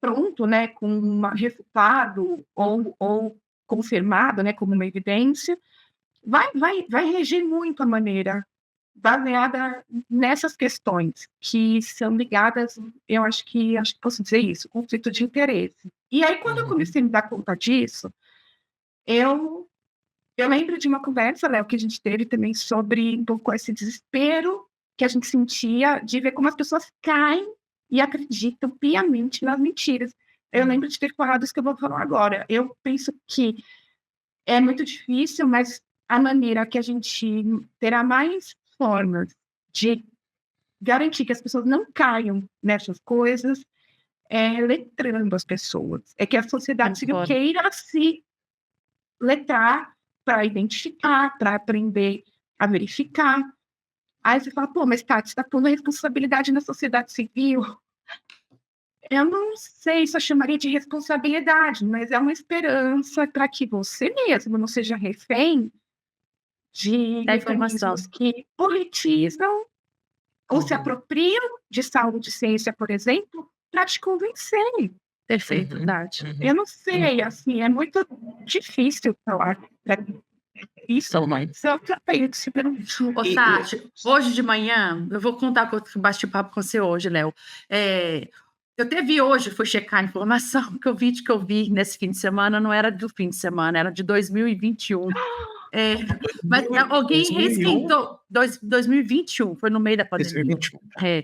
pronto, né, com um refutado ou confirmado, né, como uma evidência, vai reger muito a maneira baseada nessas questões que são ligadas, eu acho que posso dizer isso, conflito de interesse. E aí, quando eu comecei a me dar conta disso, eu lembro de uma conversa, Léo, que a gente teve também sobre um pouco esse desespero que a gente sentia de ver como as pessoas caem e acreditam piamente nas mentiras. Eu lembro de ter falado isso que eu vou falar agora. Eu penso que é muito difícil, mas a maneira que a gente terá mais formas de garantir que as pessoas não caiam nessas coisas é letrando as pessoas. É que a sociedade civil queira se letrar para identificar, para aprender a verificar. Aí você fala, pô, mas Tati, você está pondo a responsabilidade na sociedade civil. Eu não sei se eu chamaria de responsabilidade, mas é uma esperança para que você mesmo não seja refém de mecanismos que politizam ou se apropriam de saúde e ciência, por exemplo, para te convencer. Perfeito, verdade. Eu não sei, assim, é muito difícil falar para mim. Isso, mas eu também se pergunto. Ô, Tati, hoje de manhã, eu vou contar o que eu bate-papo com você hoje, Léo. Eu teve hoje, fui checar a informação, que o vídeo que eu vi nesse fim de semana não era do fim de semana, era de 2021. Mas alguém resquentou. 2021, foi no meio da pandemia. 2021.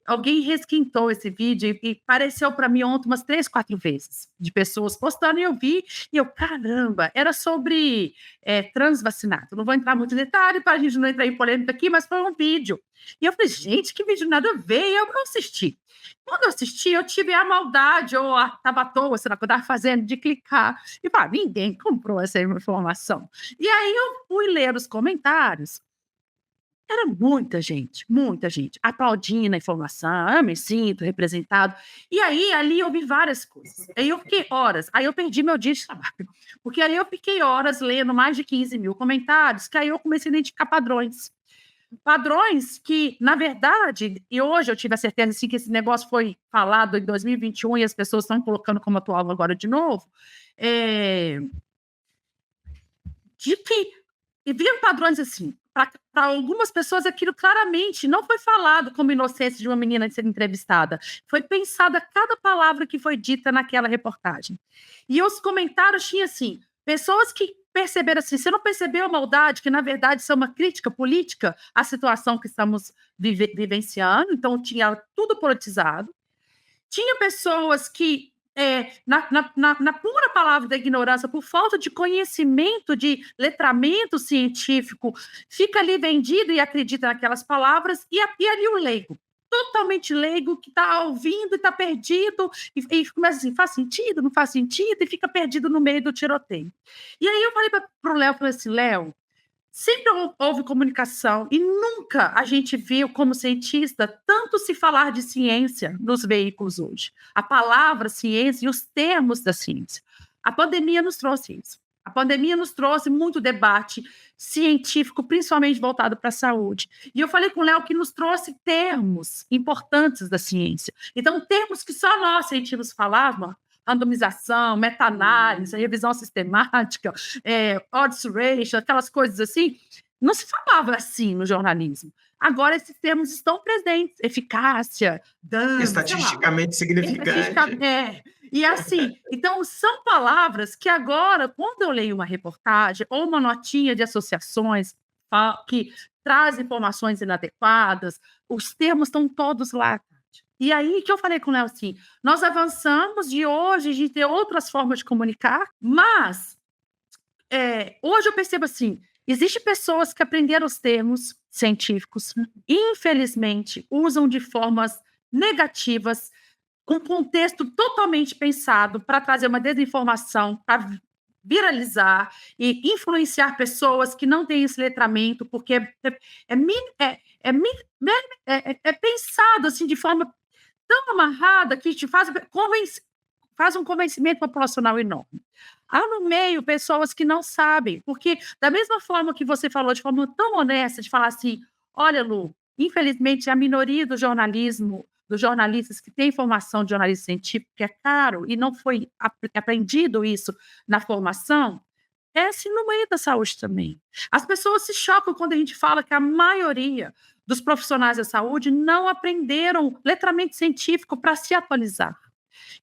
Alguém resquentou esse vídeo e apareceu para mim ontem umas 3, 4 vezes, de pessoas postando, e eu vi, e eu, caramba, era sobre transvacinado. Não vou entrar muito em detalhe para a gente não entrar em polêmica aqui, mas foi um vídeo. E eu falei, gente, que vídeo nada a ver, e eu assisti. Quando eu assisti, eu tive a maldade, ou a tabatoa, sei lá, que eu estava fazendo, de clicar, e pá, ninguém comprou essa informação. E aí eu fui ler os comentários. Era muita gente aplaudindo a informação, eu me sinto representado. E aí, ali eu vi várias coisas. Aí eu fiquei horas, aí eu perdi meu dia de trabalho, porque aí eu fiquei horas lendo mais de 15 mil comentários, que aí eu comecei a identificar padrões. Padrões que, na verdade, e hoje eu tive a certeza assim, que esse negócio foi falado em 2021 e as pessoas estão colocando como atual agora de novo, de que, e viam padrões assim, para algumas pessoas aquilo claramente não foi falado como inocência de uma menina de ser entrevistada, foi pensada cada palavra que foi dita naquela reportagem. E os comentários tinham assim, pessoas que perceberam assim, você não percebeu a maldade, que na verdade isso é uma crítica política à situação que estamos vivenciando, então tinha tudo politizado. Tinha pessoas que na pura palavra da ignorância, por falta de conhecimento, de letramento científico, fica ali vendido e acredita naquelas palavras, e ali o leigo, totalmente leigo, que está ouvindo e está perdido, e começa assim, faz sentido, não faz sentido, e fica perdido no meio do tiroteio. E aí eu falei para o Léo, falei assim, Léo, Sempre houve comunicação e nunca a gente viu, como cientista, tanto se falar de ciência nos veículos hoje. A palavra ciência e os termos da ciência. A pandemia nos trouxe isso. A pandemia nos trouxe muito debate científico, principalmente voltado para a saúde. E eu falei com o Léo que nos trouxe termos importantes da ciência. Então, termos que só nós cientistas falávamos, randomização, meta-análise, revisão sistemática, odds ratio, aquelas coisas assim, não se falava assim no jornalismo. Agora esses termos estão presentes, eficácia, dano, estatisticamente significante. E assim, então são palavras que agora, quando eu leio uma reportagem ou uma notinha de associações que traz informações inadequadas, os termos estão todos lá. E aí que eu falei com o Léo assim, nós avançamos de hoje, de ter outras formas de comunicar, mas hoje eu percebo assim, existem pessoas que aprenderam os termos científicos e, infelizmente, usam de formas negativas, com contexto totalmente pensado para trazer uma desinformação, para viralizar e influenciar pessoas que não têm esse letramento, porque é pensado assim de forma tão amarrada que te faz um convencimento populacional enorme. Há no meio pessoas que não sabem, porque da mesma forma que você falou, de forma tão honesta, de falar assim, olha, Lu, infelizmente a minoria do jornalismo, dos jornalistas que têm formação de jornalismo científico, que é caro, e não foi aprendido isso na formação, é assim no meio da saúde também. As pessoas se chocam quando a gente fala que a maioria dos profissionais da saúde não aprenderam letramento científico para se atualizar.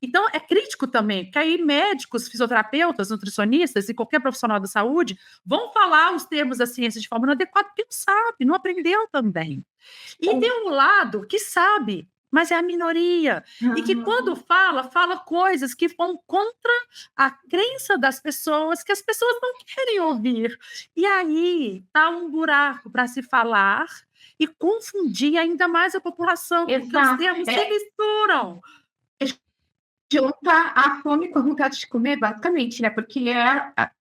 Então, é crítico também, que aí médicos, fisioterapeutas, nutricionistas e qualquer profissional da saúde vão falar os termos da ciência de forma inadequada, porque não sabe, não aprendeu também. E tem um lado que sabe, mas é a minoria. E que quando fala coisas que vão contra a crença das pessoas, que as pessoas não querem ouvir. E aí está um buraco para se falar e confundir ainda mais a população, porque os termos se misturam. Junta a fome com a vontade de comer, basicamente, né? Porque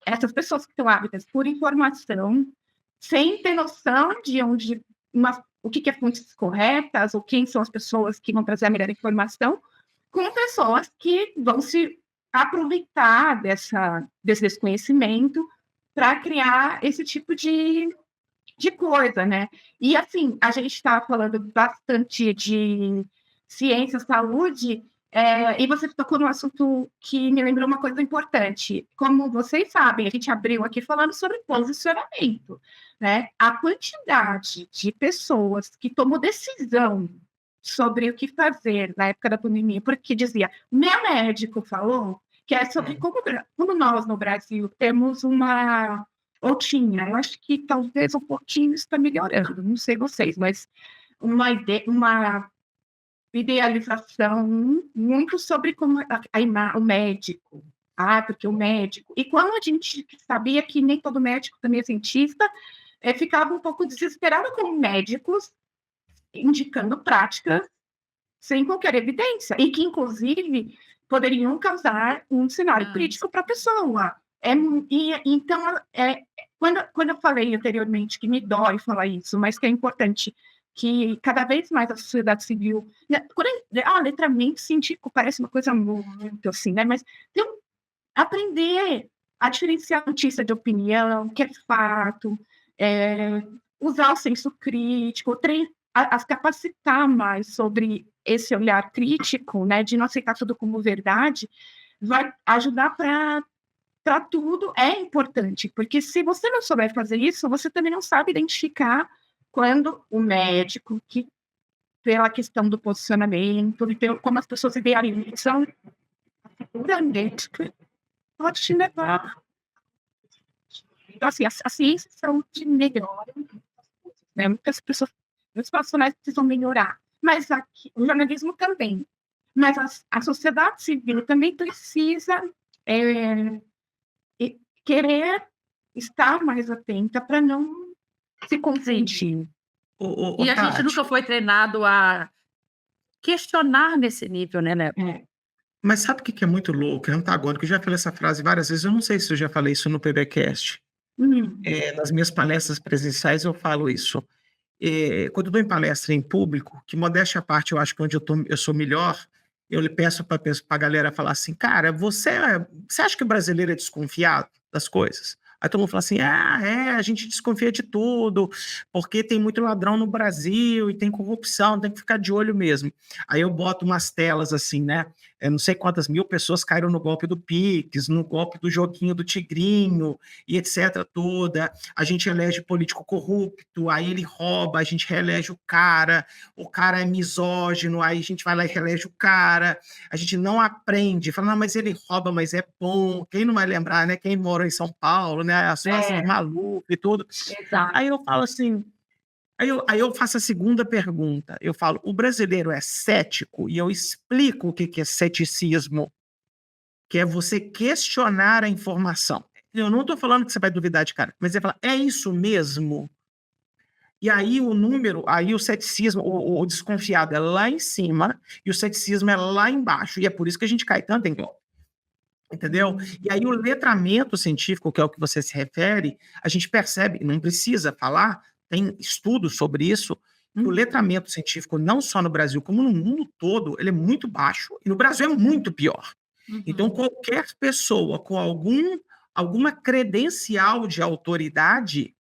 essas pessoas que estão ávidas por informação, sem ter noção de o que é fontes corretas, ou quem são as pessoas que vão trazer a melhor informação, com pessoas que vão se aproveitar desse desconhecimento para criar esse tipo de coisa, né? E, assim, a gente está falando bastante de ciência, saúde, e você tocou num assunto que me lembrou uma coisa importante. Como vocês sabem, a gente abriu aqui falando sobre posicionamento, né? A quantidade de pessoas que tomou decisão sobre o que fazer na época da pandemia, porque dizia, meu médico falou que é sobre como nós, no Brasil, temos uma... Ou tinha, eu acho que talvez um pouquinho está melhorando, não sei vocês, mas uma idealização muito sobre como o médico. Porque o médico... E quando a gente sabia que nem todo médico também é cientista, ficava um pouco desesperado com médicos indicando práticas sem qualquer evidência, e que, inclusive, poderiam causar um cenário crítico para a pessoa. Então, quando eu falei anteriormente que me dói falar isso, mas que é importante que cada vez mais a sociedade civil... letramento científico parece uma coisa muito assim, né? Mas aprender a diferenciar notícia de opinião, que é fato, usar o senso crítico, a se capacitar mais sobre esse olhar crítico, né? De não aceitar tudo como verdade, vai ajudar para tudo, é importante, porque se você não souber fazer isso, você também não sabe identificar quando o médico, que pela questão do posicionamento, como as pessoas idealizam, a médica pode te levar. Então, assim, a ciência de melhora, né? Muitas pessoas, muitos profissionais precisam melhorar, mas o jornalismo também. Mas a sociedade civil também precisa querer estar mais atenta para não se confundir. E a gente nunca foi treinado a questionar nesse nível, né, Mas sabe o que é muito louco, é antagônico? Eu já falei essa frase várias vezes, eu não sei se eu já falei isso no PBcast. Hum. Nas minhas palestras presenciais eu falo isso. Quando eu dou em palestra em público, que modéstia à parte, eu acho que onde eu sou melhor, eu lhe peço para a galera falar assim, cara, você acha que o brasileiro é desconfiado das coisas? Aí todo mundo fala assim, a gente desconfia de tudo, porque tem muito ladrão no Brasil e tem corrupção, tem que ficar de olho mesmo. Aí eu boto umas telas assim, né? Eu não sei quantas mil pessoas caíram no golpe do Pix, no golpe do joguinho do Tigrinho e etc. toda. A gente elege político corrupto, aí ele rouba, a gente reelege o cara é misógino, aí a gente vai lá e reelege o cara, a gente não aprende, fala, não, mas ele rouba, mas é bom, quem não vai lembrar, né, quem mora em São Paulo, né, as frases malucas e tudo. Exato. Aí eu falo assim, aí eu faço a segunda pergunta, eu falo, o brasileiro é cético? E eu explico o que é ceticismo, que é você questionar a informação. Eu não estou falando que você vai duvidar de cara, mas você fala, é isso mesmo? E aí aí o ceticismo, o desconfiado é lá em cima e o ceticismo é lá embaixo. E é por isso que a gente cai tanto em golpe. Entendeu? E aí o letramento científico, que é o que você se refere, a gente percebe, não precisa falar, tem estudos sobre isso, que o letramento científico, não só no Brasil, como no mundo todo, ele é muito baixo, e no Brasil é muito pior. Então, qualquer pessoa com alguma credencial de autoridade,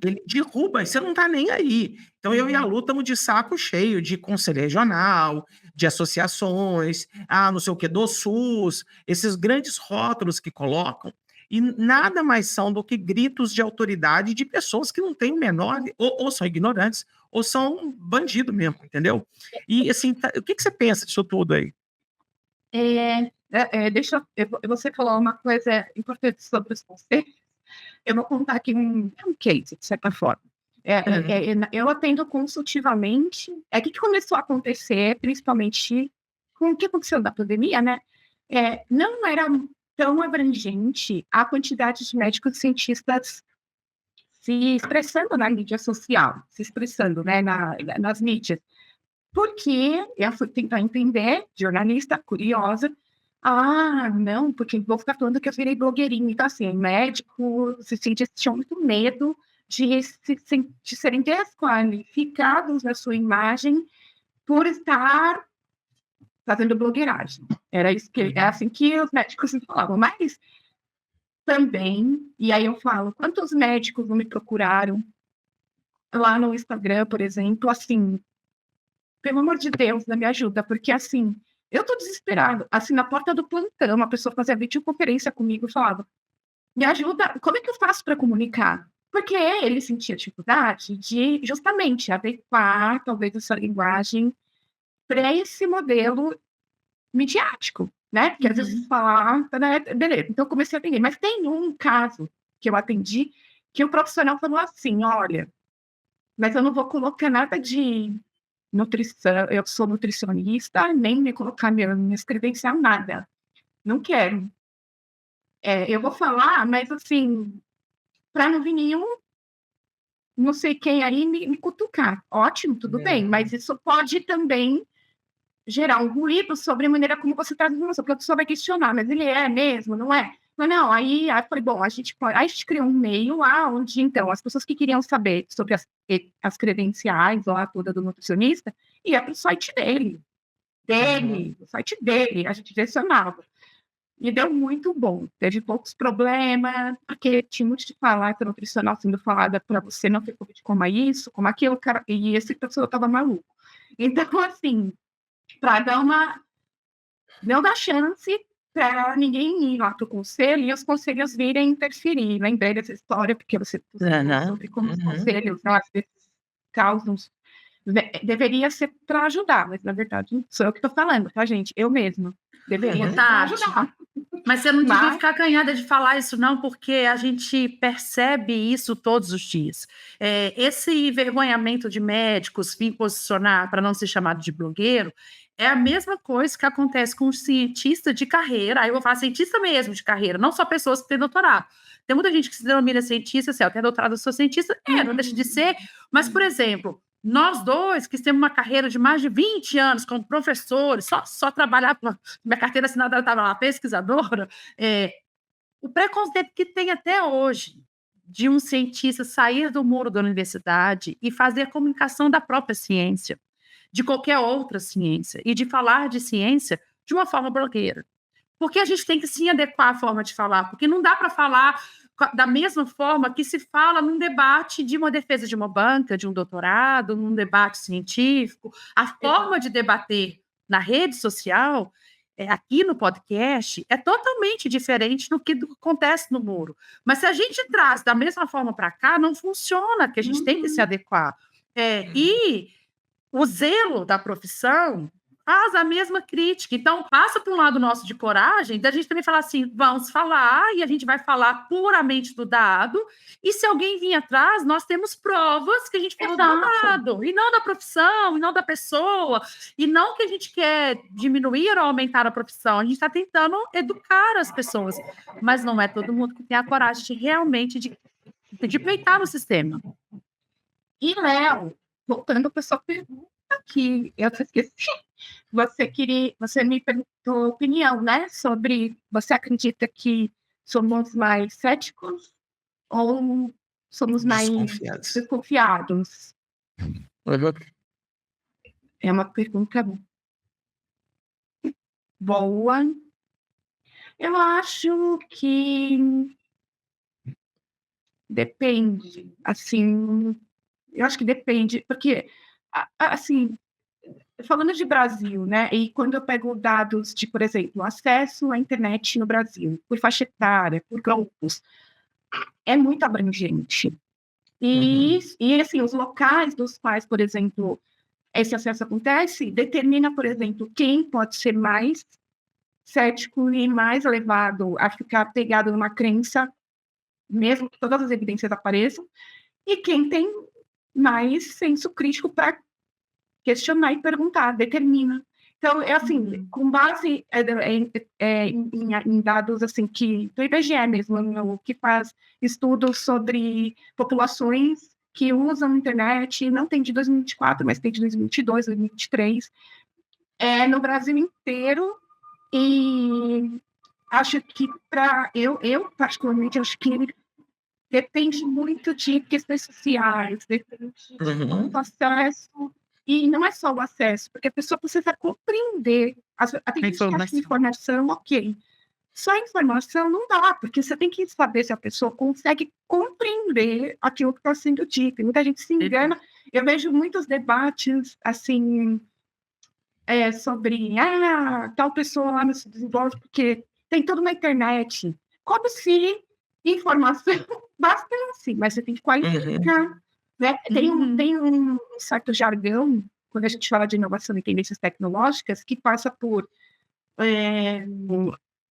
ele derruba, e você não está nem aí. Então, eu e a Lu estamos de saco cheio de conselho regional, de associações, não sei o que, do SUS, esses grandes rótulos que colocam, e nada mais são do que gritos de autoridade de pessoas que não têm o menor, ou são ignorantes, ou são bandido mesmo, entendeu? E, assim, o que você pensa disso tudo aí? Você falou uma coisa importante sobre os conselhos. Eu vou contar aqui um case, de certa forma. Eu atendo consultivamente. O que começou a acontecer, principalmente com o que aconteceu da pandemia, né? Não era tão abrangente a quantidade de médicos e cientistas se expressando na mídia social, se expressando, né, nas mídias. Porque eu fui tentar entender, jornalista, curiosa, não, porque vou ficar falando que eu virei blogueirinha. Então, assim, médicos e cientistas tinham muito medo de serem desqualificados na sua imagem por estar fazendo blogueiragem. É assim que os médicos me falavam. Mas também, e aí eu falo, quantos médicos não me procuraram lá no Instagram, por exemplo, assim, pelo amor de Deus, me ajuda, porque assim, eu tô desesperada. Assim, na porta do plantão, uma pessoa fazia videoconferência comigo e falava, me ajuda, como é que eu faço para comunicar? Porque ele sentia dificuldade de, justamente, adequar, talvez, essa linguagem para esse modelo midiático, né? Porque às vezes falar, né? Beleza, então eu comecei a atender. Mas tem um caso que eu atendi que o profissional falou assim, olha, mas eu não vou colocar nada de nutrição, eu sou nutricionista, nem me colocar minhas credencial, nada. Não quero. Eu vou falar, mas assim, para não vir nenhum, não sei quem aí me cutucar. Ótimo, tudo bem, mas isso pode também gerar um ruído sobre a maneira como você traz a informação, porque a pessoa vai questionar, mas ele é mesmo, não é? Não, aí eu falei, bom, a gente criou um meio lá onde, então, as pessoas que queriam saber sobre as credenciais ou a toda do nutricionista, ia para o site dele, o site dele, a gente direcionava. E deu muito bom, teve poucos problemas, porque tinha muito de falar que a nutricional sendo falada para você não ter Covid, coma isso, como aquilo, cara, e esse pessoa estava maluco. Então, assim, para não dar chance para ninguém ir lá para o conselho e os conselhos virem interferir. Lembrei dessa história, porque você sobre como os conselhos, às vezes, causam. Deveria ser para ajudar, mas na verdade sou eu que estou falando, tá, gente? Eu mesma. Deveria ser para ajudar. Mas você não devia ficar acanhada de falar isso, não, porque a gente percebe isso todos os dias. Esse envergonhamento de médicos vir posicionar para não ser chamado de blogueiro é a mesma coisa que acontece com um cientista de carreira. Aí eu vou falar cientista mesmo de carreira, não só pessoas que têm doutorado. Tem muita gente que se denomina cientista, eu tenho doutorado, eu sou cientista, não deixa de ser. Mas, por exemplo, nós dois, que temos uma carreira de mais de 20 anos como professores, só trabalhar, minha carteira assinada estava lá, pesquisadora, o preconceito que tem até hoje de um cientista sair do muro da universidade e fazer a comunicação da própria ciência, de qualquer outra ciência, e de falar de ciência de uma forma blogueira. Porque a gente tem que sim adequar a forma de falar, porque não dá para falar da mesma forma que se fala num debate de uma defesa de uma banca, de um doutorado, num debate científico. A forma de debater na rede social, aqui no podcast, é totalmente diferente do que acontece no muro. Mas se a gente traz da mesma forma para cá, não funciona, porque a gente tem que se adequar. E o zelo da profissão faz a mesma crítica. Então, passa por um lado nosso de coragem, da gente também falar assim, vamos falar, e a gente vai falar puramente do dado, e se alguém vir atrás, nós temos provas que a gente falou do dado, e não da profissão, e não da pessoa, e não que a gente quer diminuir ou aumentar a profissão, a gente está tentando educar as pessoas, mas não é todo mundo que tem a coragem de realmente de peitar no sistema. E, Léo, voltando para a sua pergunta, que eu esqueci, você me perguntou opinião, né? Sobre você acredita que somos mais céticos ou somos mais desconfiados? É uma pergunta boa. Eu acho que depende, assim, eu acho que depende, porque, assim, falando de Brasil, né, e quando eu pego dados de, por exemplo, acesso à internet no Brasil, por faixa etária, por grupos, é muito abrangente. E assim, os locais dos quais, por exemplo, esse acesso acontece, determina, por exemplo, quem pode ser mais cético e mais levado a ficar pegado numa crença, mesmo que todas as evidências apareçam, e quem tem mais senso crítico para questionar e perguntar, determina. Então, é assim, com base em dados assim que do IBGE mesmo, que faz estudos sobre populações que usam a internet, não tem de 2024, mas tem de 2022, 2023, no Brasil inteiro, e acho que eu particularmente acho que ele depende muito de questões sociais, depende do acesso. E não é só o acesso, porque a pessoa precisa compreender. Tem gente que acha informação, ok. Só informação não dá, porque você tem que saber se a pessoa consegue compreender aquilo que está sendo dito. Muita gente se engana. Eu vejo muitos debates, assim, sobre tal pessoa lá não se desenvolve porque tem tudo na internet. Como se informação basta assim, mas você tem que qualificar. Né? Tem um certo jargão, quando a gente fala de inovação e tendências tecnológicas, que passa por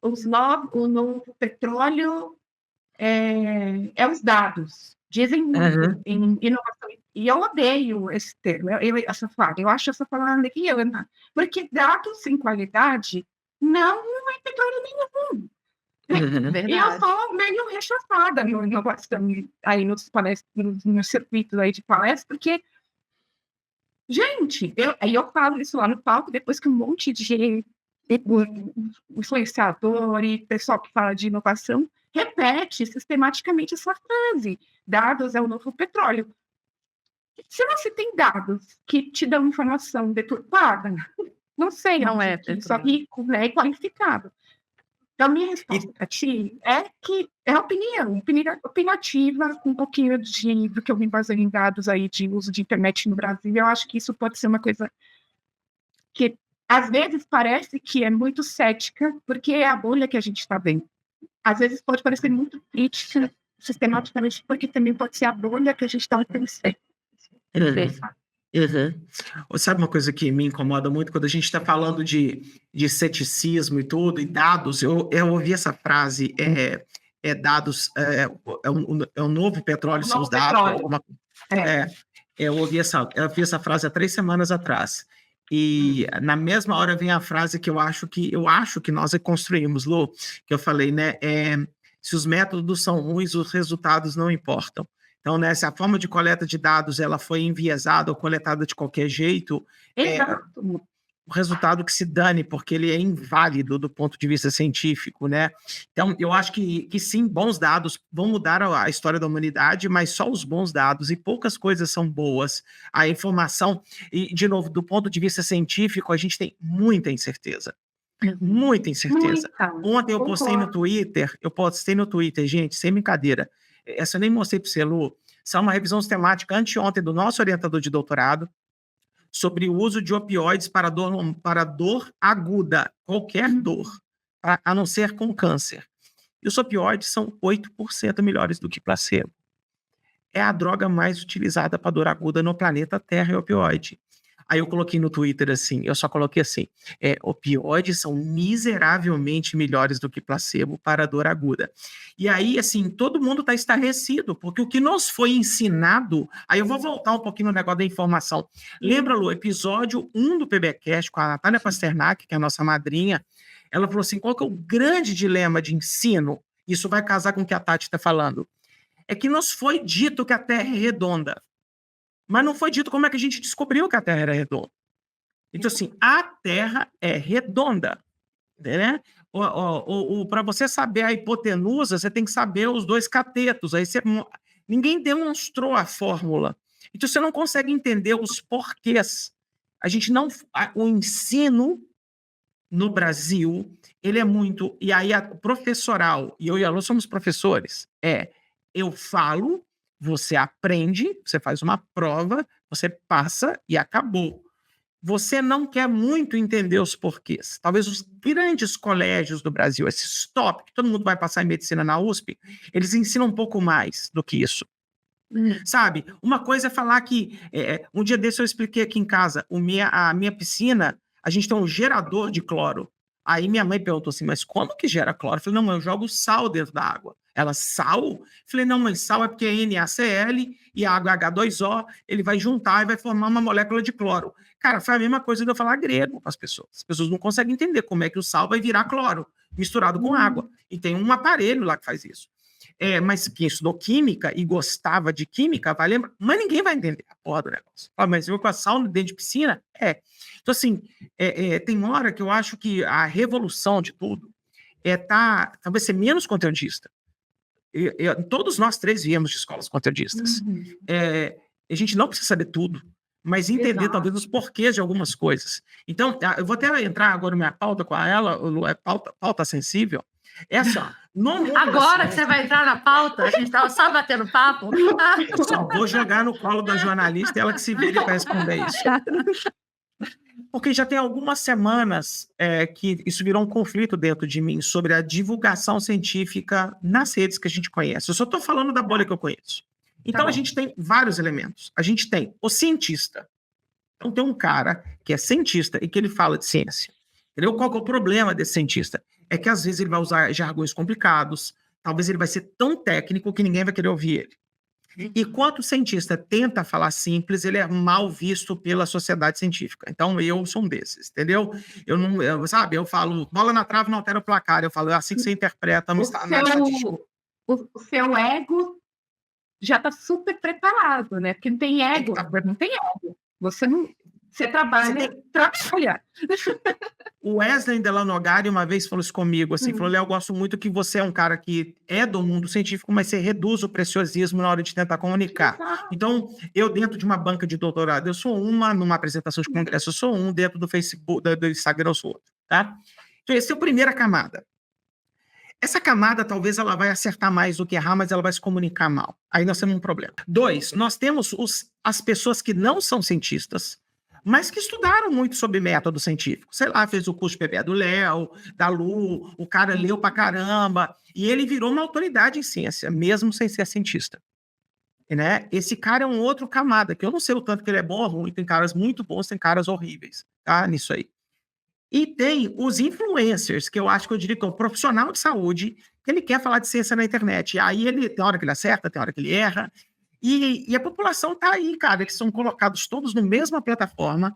o novo petróleo os dados. Dizem em inovação. E eu odeio esse termo, essa fala. Eu acho essa fala leviana, porque dados sem qualidade não é petróleo nenhum. E eu sou meio rechaçada no inovação, aí nos circuitos aí de palestra, porque, gente, eu falo isso lá no palco, depois que um monte de influenciador e pessoal que fala de inovação repete sistematicamente essa frase: dados é o novo petróleo. Se você tem dados que te dão informação deturpada, não sei, não é só rico, né, qualificado. Então, minha resposta para ti é que é opinião opinativa, com um pouquinho do que eu me baseio em dados aí de uso de internet no Brasil. Eu acho que isso pode ser uma coisa que, às vezes, parece que é muito cética, porque é a bolha que a gente está vendo. Às vezes pode parecer muito crítica, sistematicamente, porque também pode ser a bolha que a gente está pensando. Sabe uma coisa que me incomoda muito quando a gente está falando de ceticismo e tudo, e dados? Eu ouvi essa frase, dados, é um novo petróleo, são os dados. Eu ouvi essa frase há 3 semanas atrás. E na mesma hora vem a frase que eu acho que nós construímos, Lu, que eu falei, né? Se os métodos são ruins, os resultados não importam. Então, né, se a forma de coleta de dados ela foi enviesada ou coletada de qualquer jeito, o resultado que se dane, porque ele é inválido do ponto de vista científico, né? Então, eu acho que sim, bons dados vão mudar a história da humanidade, mas só os bons dados e poucas coisas são boas. A informação, e, de novo, do ponto de vista científico, a gente tem muita incerteza. Muita incerteza. Ontem eu postei no Twitter, gente, sem brincadeira. Essa eu nem mostrei para você, Lu. Isso é uma revisão sistemática anteontem do nosso orientador de doutorado sobre o uso de opioides para dor aguda, qualquer dor, a não ser com câncer. E os opioides são 8% melhores do que placebo. É a droga mais utilizada para dor aguda no planeta Terra, é opioide. Aí eu coloquei no Twitter assim, eu só coloquei assim, opioides são miseravelmente melhores do que placebo para dor aguda. E aí, assim, todo mundo está estarrecido, porque o que nos foi ensinado, aí eu vou voltar um pouquinho no negócio da informação. Lembra, Lu, episódio 1 do PBcast com a Natália Pasternak, que é a nossa madrinha, ela falou assim, qual que é o grande dilema de ensino? Isso vai casar com o que a Tati está falando. É que nos foi dito que a Terra é redonda. Mas não foi dito como é que a gente descobriu que a Terra era redonda. Então, assim, a Terra é redonda, né? Para você saber a hipotenusa, você tem que saber os dois catetos. Aí ninguém demonstrou a fórmula. Então, você não consegue entender os porquês. O ensino no Brasil, ele é muito... E aí, professoral, e eu e a Lu somos professores, eu falo... Você aprende, você faz uma prova, você passa e acabou. Você não quer muito entender os porquês. Talvez os grandes colégios do Brasil, esses top, que todo mundo vai passar em medicina na USP, eles ensinam um pouco mais do que isso. Sabe? Uma coisa é falar que... um dia desse eu expliquei aqui em casa, a minha piscina, a gente tem um gerador de cloro. Aí minha mãe perguntou assim, mas como que gera cloro? Eu falei, não, eu jogo sal dentro da água. Ela, sal? Eu falei, não, mas sal é porque é NaCl e a água é H2O, ele vai juntar e vai formar uma molécula de cloro. Cara, foi a mesma coisa de eu falar grego para as pessoas. As pessoas não conseguem entender como é que o sal vai virar cloro misturado com água. E tem um aparelho lá que faz isso. Mas quem estudou química e gostava de química vai lembrar, mas ninguém vai entender a porra do negócio. Mas eu com a sauna dentro de piscina? Então, assim, tem uma hora que eu acho que a revolução de tudo talvez ser menos conteudista. Todos nós três viemos de escolas conteudistas. A gente não precisa saber tudo, mas entender talvez os porquês de algumas coisas. Então, eu vou até entrar agora na minha pauta com ela, pauta sensível. Agora que você vai entrar na pauta, a gente estava só batendo papo. Eu só vou jogar no colo da jornalista, ela que se vire para responder isso. Porque já tem algumas semanas que isso virou um conflito dentro de mim sobre a divulgação científica nas redes que a gente conhece. Eu só estou falando da bolha que eu conheço. Então, a gente tem vários elementos. A gente tem o cientista. Então, tem um cara que é cientista e que ele fala de ciência. Entendeu? Qual que é o problema desse cientista? É que, às vezes, ele vai usar jargões complicados, talvez ele vai ser tão técnico que ninguém vai querer ouvir ele. E quando o cientista tenta falar simples, ele é mal visto pela sociedade científica. Então, eu sou um desses, entendeu? Eu falo, bola na trave não altera o placar. Eu falo, é assim que você interpreta no estatístico. O seu ego já está super preparado, né? Porque não tem ego, não tem ego. Você trabalha. O Wesley Delanogari uma vez falou isso comigo, assim, falou, Léo, eu gosto muito que você é um cara que é do mundo científico, mas você reduz o preciosismo na hora de tentar comunicar. Então, eu dentro de uma banca de doutorado, eu sou numa apresentação de congresso, eu sou dentro do Facebook, do Instagram, eu sou outro, tá? Então, essa é a primeira camada. Essa camada, talvez, ela vai acertar mais do que errar, mas ela vai se comunicar mal. Aí nós temos um problema. 2, nós temos as pessoas que não são cientistas, mas que estudaram muito sobre método científico. Sei lá, fez o curso PBE do Léo, da Lu, o cara leu pra caramba, e ele virou uma autoridade em ciência, mesmo sem ser cientista. Né? Esse cara é um outro camada, que eu não sei o tanto que ele é bom ou ruim, tem caras muito bons, tem caras horríveis, tá? Nisso aí. E tem os influencers, que eu diria que é um profissional de saúde, que ele quer falar de ciência na internet. E aí tem hora que ele acerta, tem hora que ele erra. E a população tá aí, cara, eles são colocados todos na mesma plataforma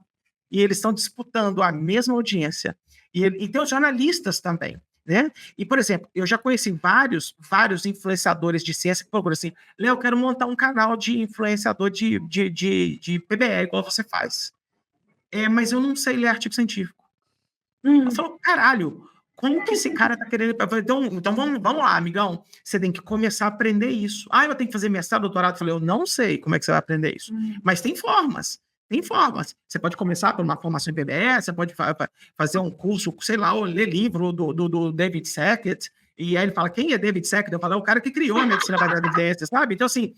e eles estão disputando a mesma audiência. E tem os jornalistas também, né? E, por exemplo, eu já conheci vários influenciadores de ciência que procuram assim, Léo, eu quero montar um canal de influenciador de PBE, igual você faz. mas eu não sei ler artigo científico. Eu falo, caralho, como que esse cara tá querendo... Então vamos lá, amigão. Você tem que começar a aprender isso. Eu tenho que fazer mestrado, doutorado. Eu falei, eu não sei como é que você vai aprender isso. Mas tem formas. Tem formas. Você pode começar por uma formação em PBS, você pode fazer um curso, sei lá, ou ler livro do David Sackett. E aí ele fala, quem é David Sackett? Eu falo, é o cara que criou a medicina baseada em evidências, sabe? Então, assim,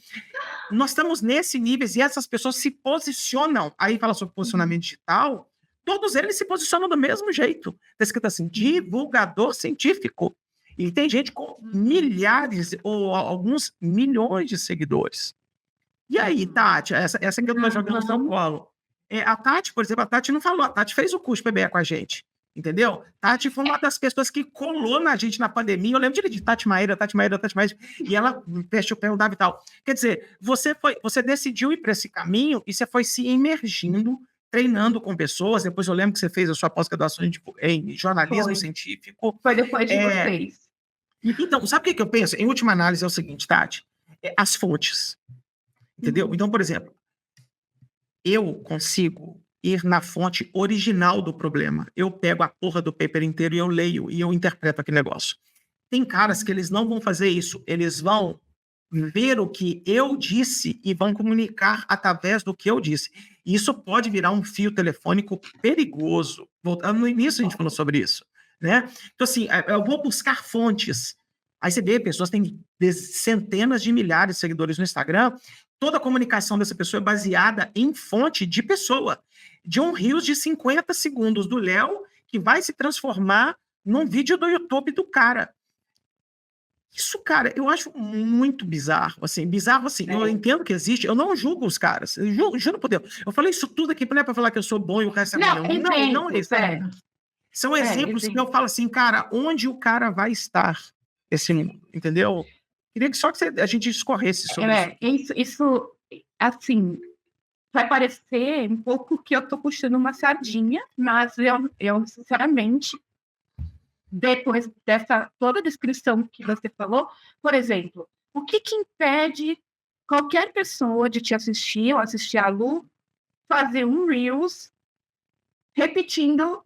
nós estamos nesse nível e essas pessoas se posicionam. Aí fala sobre posicionamento digital, todos eles se posicionam do mesmo jeito. Está escrito assim, divulgador científico. E tem gente com milhares ou alguns milhões de seguidores. E aí, Tati, essa que eu estou jogando no seu colo. A Tati, por exemplo, a Tati não falou, a Tati fez o curso PBE com a gente. Entendeu? Tati foi uma das pessoas que colou na gente na pandemia. Eu lembro de Tati Maeda, e ela fechou o pé, e tal. Quer dizer, você decidiu ir para esse caminho e você foi se imergindo, treinando com pessoas. Depois eu lembro que você fez a sua pós-graduação em jornalismo científico. Foi depois de vocês. Então, sabe o que eu penso? Em última análise é o seguinte, Tati, as fontes. Entendeu? Então, por exemplo, eu consigo ir na fonte original do problema. Eu pego a porra do paper inteiro e eu leio e eu interpreto aquele negócio. Tem caras que eles não vão fazer isso. Eles vão ver o que eu disse e vão comunicar através do que eu disse. Isso pode virar um fio telefônico perigoso. Voltando no início, a gente falou sobre isso, né? Então, assim, eu vou buscar fontes. Aí você vê, pessoas têm centenas de milhares de seguidores no Instagram. Toda a comunicação dessa pessoa é baseada em fonte de pessoa. De um Reels de 50 segundos do Léo, que vai se transformar num vídeo do YouTube do cara. Isso, cara, eu acho muito bizarro, assim, eu entendo que existe, eu não julgo os caras, eu juro por Deus. Eu falei isso tudo aqui, não é pra falar que eu sou bom e o resto é ruim. Não é isso. São exemplos que eu falo assim, cara, onde o cara vai estar esse mundo, entendeu? Queria que só que a gente discorresse sobre isso. Isso, assim, vai parecer um pouco que eu tô puxando uma sardinha, mas eu sinceramente, depois dessa toda a descrição que você falou, por exemplo, o que impede qualquer pessoa de te assistir, ou assistir a Lu, fazer um Reels repetindo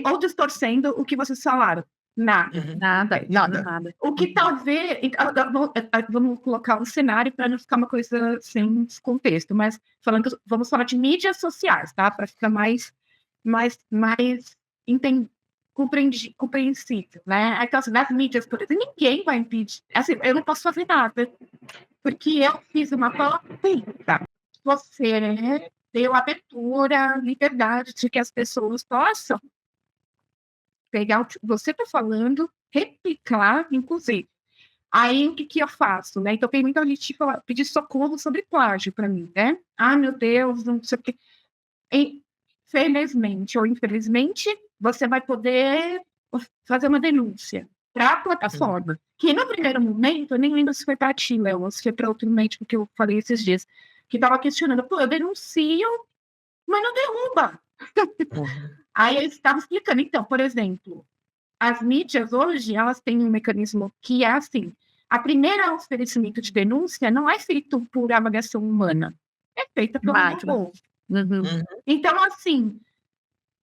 ou distorcendo o que vocês falaram? Nada. O que talvez... Vamos colocar um cenário para não ficar uma coisa sem contexto, mas vamos falar de mídias sociais, tá? Para ficar mais compreensível, né? Então, assim, nas mídias, por exemplo, ninguém vai impedir. Assim, eu não posso fazer nada, porque eu fiz uma política. Você deu abertura, liberdade de que as pessoas possam pegar o que você está falando, replicar, inclusive. Aí, o que eu faço, né? Então, tem muita gente pedir socorro sobre plágio para mim, né? Meu Deus, não sei o quê. Felizmente ou infelizmente, você vai poder fazer uma denúncia para a plataforma. Que, no primeiro momento, eu nem lembro se foi para ti, Léo, ou se foi para outro médico que eu falei esses dias, que estava questionando, eu denuncio, mas não derruba. Aí eles estavam explicando. Então, por exemplo, as mídias hoje, elas têm um mecanismo que é assim, a primeira oferecimento de denúncia não é feito por avaliação humana, é feita pelo robô. Então, assim,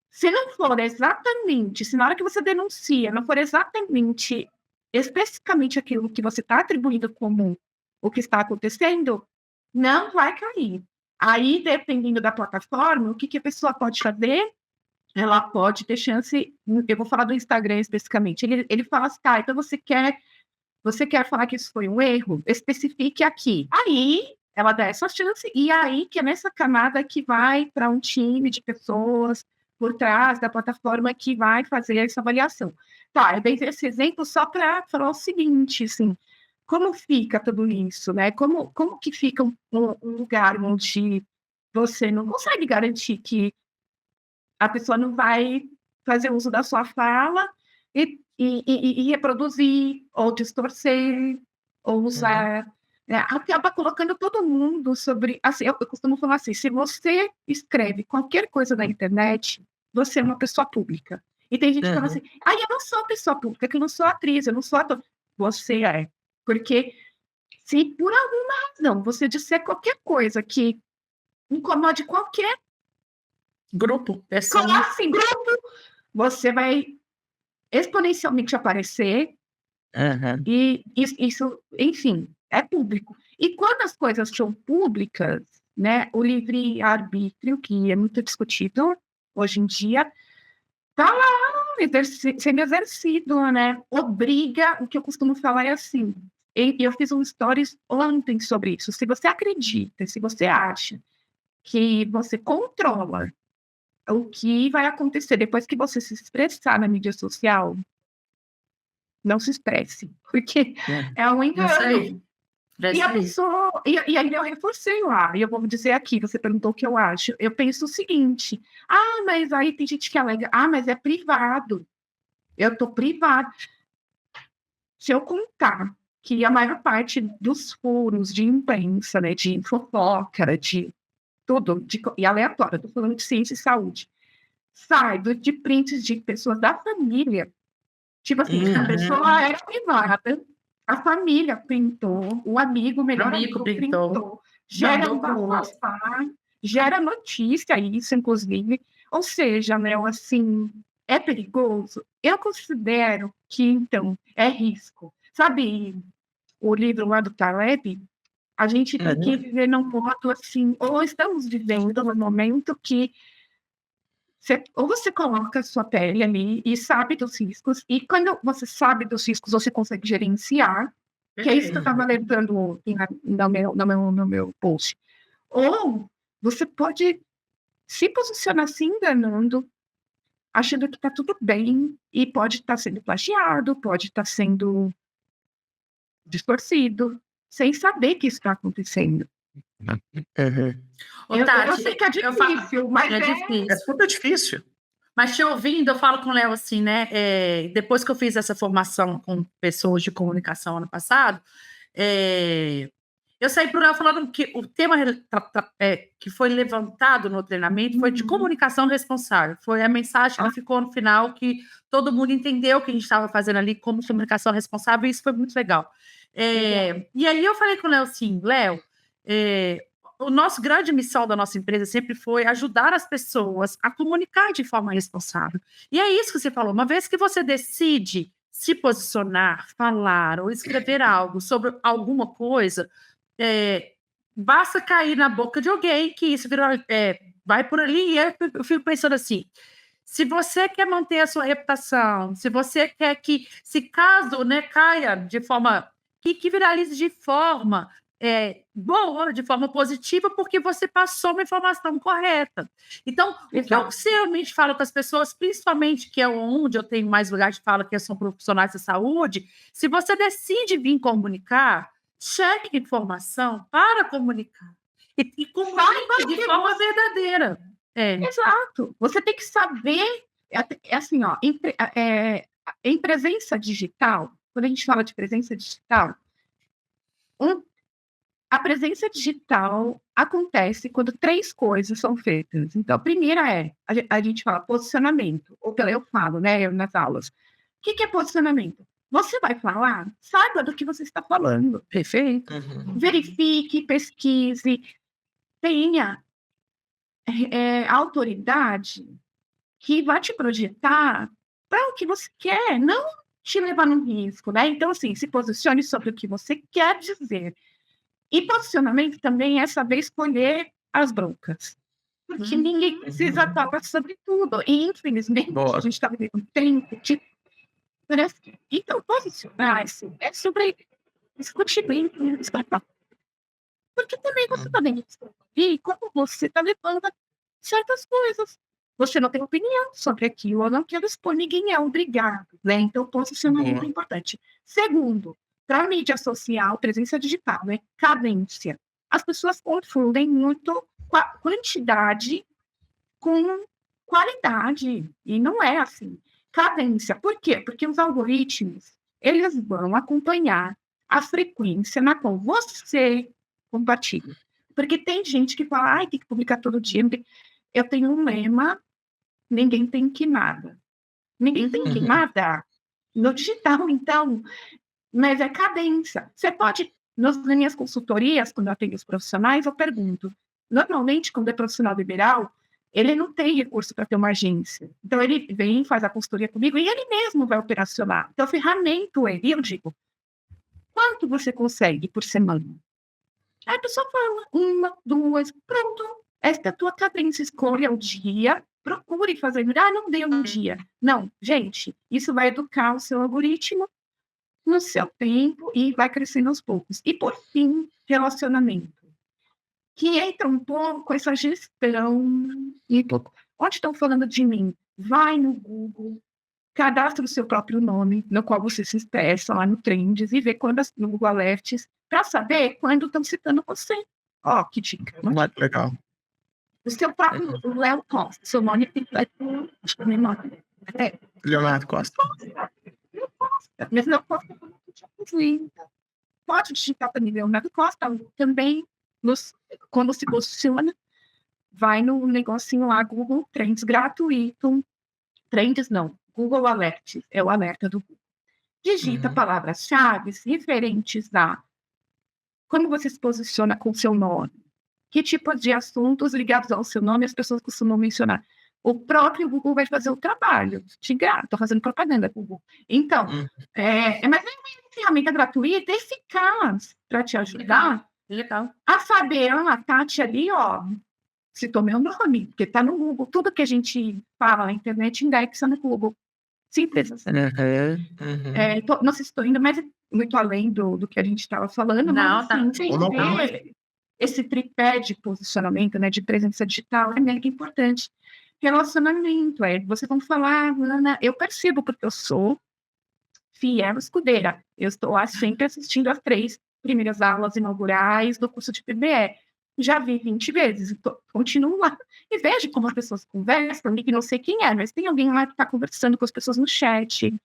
se não for exatamente, se na hora que você denuncia, não for exatamente, especificamente aquilo que você está atribuindo como o que está acontecendo, não vai cair. Aí, dependendo da plataforma, o que a pessoa pode fazer? Ela pode ter chance, eu vou falar do Instagram especificamente, ele fala assim, tá, então você quer falar que isso foi um erro? Especifique aqui. Aí, ela dá essa chance, e aí que é nessa camada que vai para um time de pessoas por trás da plataforma que vai fazer essa avaliação. Tá, eu dei esse exemplo só para falar o seguinte, assim, como fica tudo isso, né? Como que fica um lugar onde você não consegue garantir que a pessoa não vai fazer uso da sua fala e reproduzir, ou distorcer, ou usar... Né? Acaba colocando todo mundo sobre... Assim, eu costumo falar assim, se você escreve qualquer coisa na internet, você é uma pessoa pública. E tem gente que fala assim, eu não sou pessoa pública, que eu não sou atriz, eu não sou ator. Você é. Porque se por alguma razão você disser qualquer coisa que incomode qualquer Grupo, pessoa. Coloca em grupo, você vai exponencialmente aparecer e isso, enfim, é público. E quando as coisas são públicas, né, o livre-arbítrio, que é muito discutido hoje em dia, está lá sendo exercido, né? Obriga, o que eu costumo falar é assim, e eu fiz um stories ontem sobre isso. Se você acredita, se você acha que você controla o que vai acontecer depois que você se expressar na mídia social, não se expresse, porque é um engano. E a pessoa, e aí eu reforcei lá, e eu vou dizer aqui, você perguntou o que eu acho. Eu penso o seguinte: mas aí tem gente que alega, mas é privado. Eu estou privado. Se eu contar que a maior parte dos furos de imprensa, né, de fofoca, de tudo, e aleatório, estou falando de ciência e saúde, sai de prints de pessoas da família. Tipo assim, a pessoa era privada, a família printou, o amigo, o melhor amigo printou, gera um bafafá, gera notícia isso, inclusive. Ou seja, né, assim, é perigoso? Eu considero que, então, é risco. Sabe o livro lá do Taleb? A gente tem que viver num ponto assim, ou estamos vivendo num momento que ou você coloca a sua pele ali e sabe dos riscos, e quando você sabe dos riscos, você consegue gerenciar, que é isso que eu estava lembrando ontem no meu post. Ou você pode se posicionar se enganando, achando que está tudo bem, e pode estar sendo plagiado, pode estar sendo distorcido, sem saber que isso está acontecendo. Eu sei que é difícil, mas é super difícil. Mas te ouvindo, eu falo com o Léo assim, né? Depois que eu fiz essa formação com pessoas de comunicação ano passado, eu saí para o Léo falando que o tema que foi levantado no treinamento foi de comunicação responsável. Foi a mensagem que ficou no final, que todo mundo entendeu o que a gente estava fazendo ali como comunicação responsável, e isso foi muito legal. E aí eu falei com o Léo assim, Léo, o nosso grande missão da nossa empresa sempre foi ajudar as pessoas a comunicar de forma responsável. E é isso que você falou. Uma vez que você decide se posicionar, falar ou escrever algo sobre alguma coisa, basta cair na boca de alguém que isso vai por ali. E eu fico pensando assim, se você quer manter a sua reputação, se você quer que, se caso, né, caia de forma que viralize de forma boa, de forma positiva, porque você passou uma informação correta. Então, o que eu realmente falo com as pessoas, principalmente que é onde eu tenho mais lugar de fala, que são profissionais da saúde, se você decide vir comunicar, cheque a informação para comunicar. E comunique de forma verdadeira. Exato. Você tem que saber, assim, ó, em presença digital, quando a gente fala de presença digital, a presença digital acontece quando 3 coisas são feitas. Então, a primeira a gente fala posicionamento, ou eu falo, né, nas aulas. O que é posicionamento? Você vai falar, saiba do que você está falando. Perfeito. Verifique, pesquise, tenha autoridade que vai te projetar para o que você quer, não te levar num risco, né? Então, assim, se posicione sobre o que você quer dizer. E posicionamento também é saber escolher as broncas. Porque ninguém precisa falar sobre tudo. E, infelizmente, a gente está vivendo um tempo que... Então, posicionar é sobre discutir bem. Porque também você está dentro e como você está levando certas coisas. Você não tem opinião sobre aquilo, eu não quero expor, ninguém é obrigado, né? Então, posicionamento é importante. Segundo, para a mídia social, presença digital, né? Cadência. As pessoas confundem muito quantidade com qualidade, e não é assim. Cadência, por quê? Porque os algoritmos, eles vão acompanhar a frequência na qual você compartilha. Porque tem gente que fala, tem que publicar todo dia. Eu tenho um lema, ninguém tem que nada. Ninguém tem que nada. No digital, então, mas é cadência. Você pode, nas minhas consultorias, quando eu atendo os profissionais, eu pergunto. Normalmente, quando é profissional liberal, ele não tem recurso para ter uma agência. Então, ele vem, faz a consultoria comigo e ele mesmo vai operacionar. Então, eu ferramento ele. E eu digo, quanto você consegue por semana? Aí a pessoa fala, 1, 2, pronto. Esta é a tua cadência, escolha o dia, procure fazer. Não deu um dia. Não, gente, isso vai educar o seu algoritmo no seu tempo e vai crescendo aos poucos. E, por fim, relacionamento. Que entra um pouco essa gestão. Onde estão falando de mim? Vai no Google, cadastra o seu próprio nome, no qual você se expressa lá no Trends, e vê quando no Google Alerts, para saber quando estão citando você. Ó, que dica. Muito legal. O seu próprio Léo Costa, seu nome é acho que eu me nome. Leonardo Costa. Mas Léo Costa pode digitar também Leonardo Costa, também quando se posiciona, vai no negocinho lá, Google Trends gratuito. Trends não, Google Alert, é o alerta do Google. Digita palavras-chave referentes a como você se posiciona com o seu nome, que tipo de assuntos ligados ao seu nome as pessoas costumam mencionar. O próprio Google vai fazer o trabalho. Estou fazendo propaganda com o Google. Então, mas é uma ferramenta gratuita e eficaz para te ajudar a saber, a Tati ali, citou meu nome, porque está no Google. Tudo que a gente fala na internet indexa no Google. Simples. Não sei se estou indo mais muito além do que a gente estava falando, mas assim, esse tripé de posicionamento, né, de presença digital é mega importante. Relacionamento, vocês vão falar, Ana, eu percebo porque eu sou fiel escudeira. Eu estou lá sempre assistindo as 3 primeiras aulas inaugurais do curso de PBE. Já vi 20 vezes, continuo lá. E vejo como as pessoas conversam, que não sei quem é, mas tem alguém lá que está conversando com as pessoas no chat,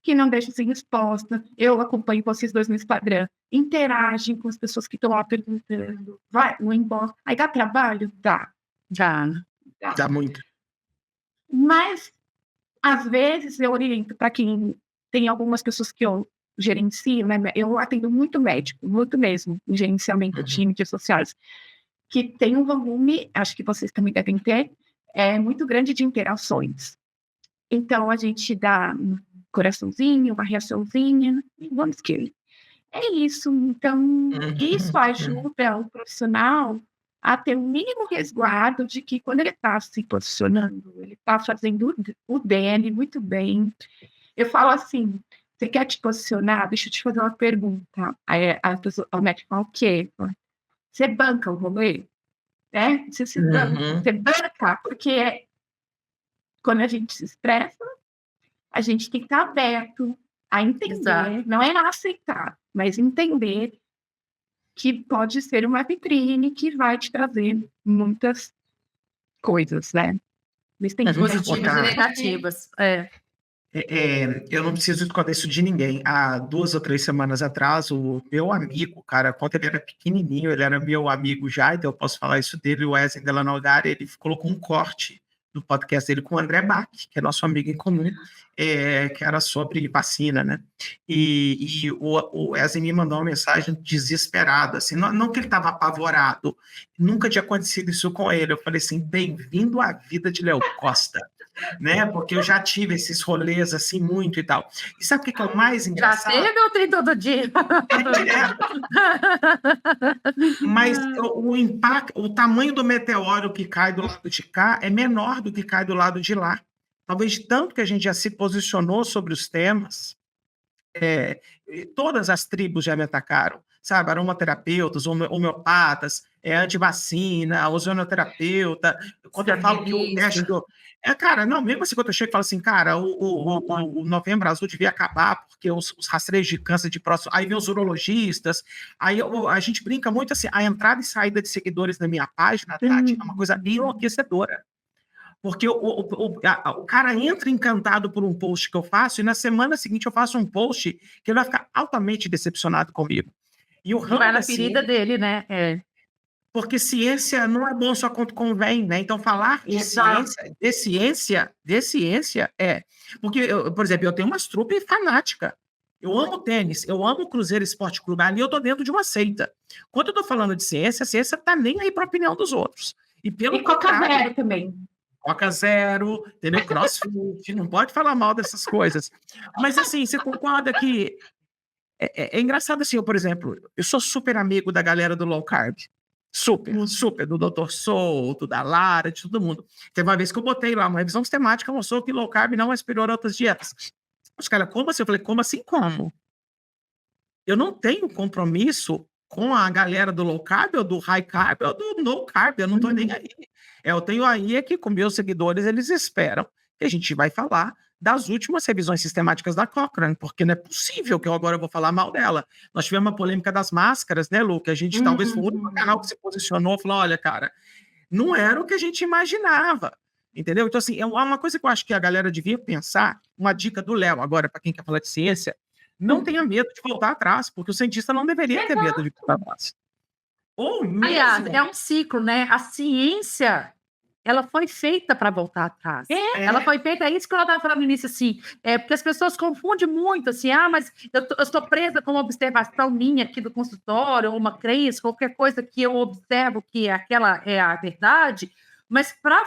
que não deixa sem resposta. Eu acompanho vocês 2 no Instagram, interagem com as pessoas que estão lá perguntando, vai no inbox. Aí dá trabalho? Dá. Dá muito. Mas, às vezes, eu oriento para quem tem algumas pessoas que eu gerencio, né? Eu atendo muito médico, muito mesmo, em gerenciamento de mídias sociais, que tem um volume, acho que vocês também devem ter, muito grande de interações. Então, a gente dá um coraçãozinho, uma reaçãozinha, e vamos que é isso. Então, isso ajuda o profissional a ter um mínimo resguardo de que quando ele está se posicionando, ele está fazendo o dele muito bem. Eu falo assim, você quer te posicionar? Deixa eu te fazer uma pergunta. Aí o médico fala o quê? Você banca o rolê? Você banca, porque quando a gente se expressa, a gente tem que estar aberto a entender, não é aceitar, mas entender que pode ser uma vitrine que vai te trazer muitas coisas, né? Mas tem positivas e negativas. Eu não preciso esconder isso de ninguém. Há 2 ou 3 semanas atrás, o meu amigo, cara, quando ele era pequenininho, ele era meu amigo já, então eu posso falar isso dele, o Wesley Delanogari, ele colocou um corte no podcast dele com o André Bach, que é nosso amigo em comum, que era sobre vacina, né? E o Wesley me mandou uma mensagem desesperada, assim, não que ele estava apavorado, nunca tinha acontecido isso com ele. Eu falei assim, bem-vindo à vida de Léo Costa, né? Porque eu já tive esses rolês assim muito e tal. E sabe o que é o mais engraçado? Já teve ou tem todo dia? Mas o impacto, o tamanho do meteoro que cai do lado de cá é menor do que cai do lado de lá. Talvez tanto que a gente já se posicionou sobre os temas, todas as tribos já me atacaram, sabe? Aromaterapeutas, homeopatas, antivacina, ozonoterapeuta. Quando eu falo que o teste do... cara, não, mesmo assim, quando eu chego e falo assim, cara, o Novembro Azul devia acabar porque os rastreios de câncer de próstata, aí vem os urologistas, aí a gente brinca muito assim, a entrada e saída de seguidores na minha página, Tati, é uma coisa enlouquecedora. Porque o cara entra encantado por um post que eu faço e na semana seguinte eu faço um post que ele vai ficar altamente decepcionado comigo. E o ramo vai na ferida dele, né? Porque ciência não é bom só quando convém, né? Então, falar de ciência, Porque, por exemplo, eu tenho uma trupe fanática. Eu amo tênis, eu amo o Cruzeiro Esporte Clube. Ali eu tô dentro de uma seita. Quando eu tô falando de ciência, a ciência tá nem aí para a opinião dos outros. E pelo E Coca contrário, Zero também. Coca Zero, entendeu? CrossFit, não pode falar mal dessas coisas. Mas assim, você concorda que é engraçado assim, eu, por exemplo, eu sou super amigo da galera do low carb. Super, do Dr. Souto, da Lara, de todo mundo. Teve uma vez que eu botei lá uma revisão sistemática, mostrou que low carb não é superior a outras dietas. Os caras, como assim? Eu falei, como assim, como? Eu não tenho compromisso com a galera do low carb, ou do high carb, ou do no carb, eu não tô nem aí. Eu tenho aí é que com meus seguidores, eles esperam que a gente vai falar das últimas revisões sistemáticas da Cochrane, porque não é possível que eu agora vou falar mal dela. Nós tivemos uma polêmica das máscaras, né, Lu? Que a gente talvez foi o único canal que se posicionou, falou, olha, cara, não era o que a gente imaginava, entendeu? Então, assim, é uma coisa que eu acho que a galera devia pensar, uma dica do Léo agora, para quem quer falar de ciência, não tenha medo de voltar atrás, porque o cientista não deveria ter medo de voltar atrás. Ou mesmo... Aliás, é um ciclo, né? A ciência, ela foi feita para voltar atrás. Ela foi feita, é isso que eu estava falando no início, assim, porque as pessoas confundem muito, assim, mas eu estou presa com uma observação minha aqui do consultório, ou uma crença, qualquer coisa que eu observo que aquela é a verdade, mas para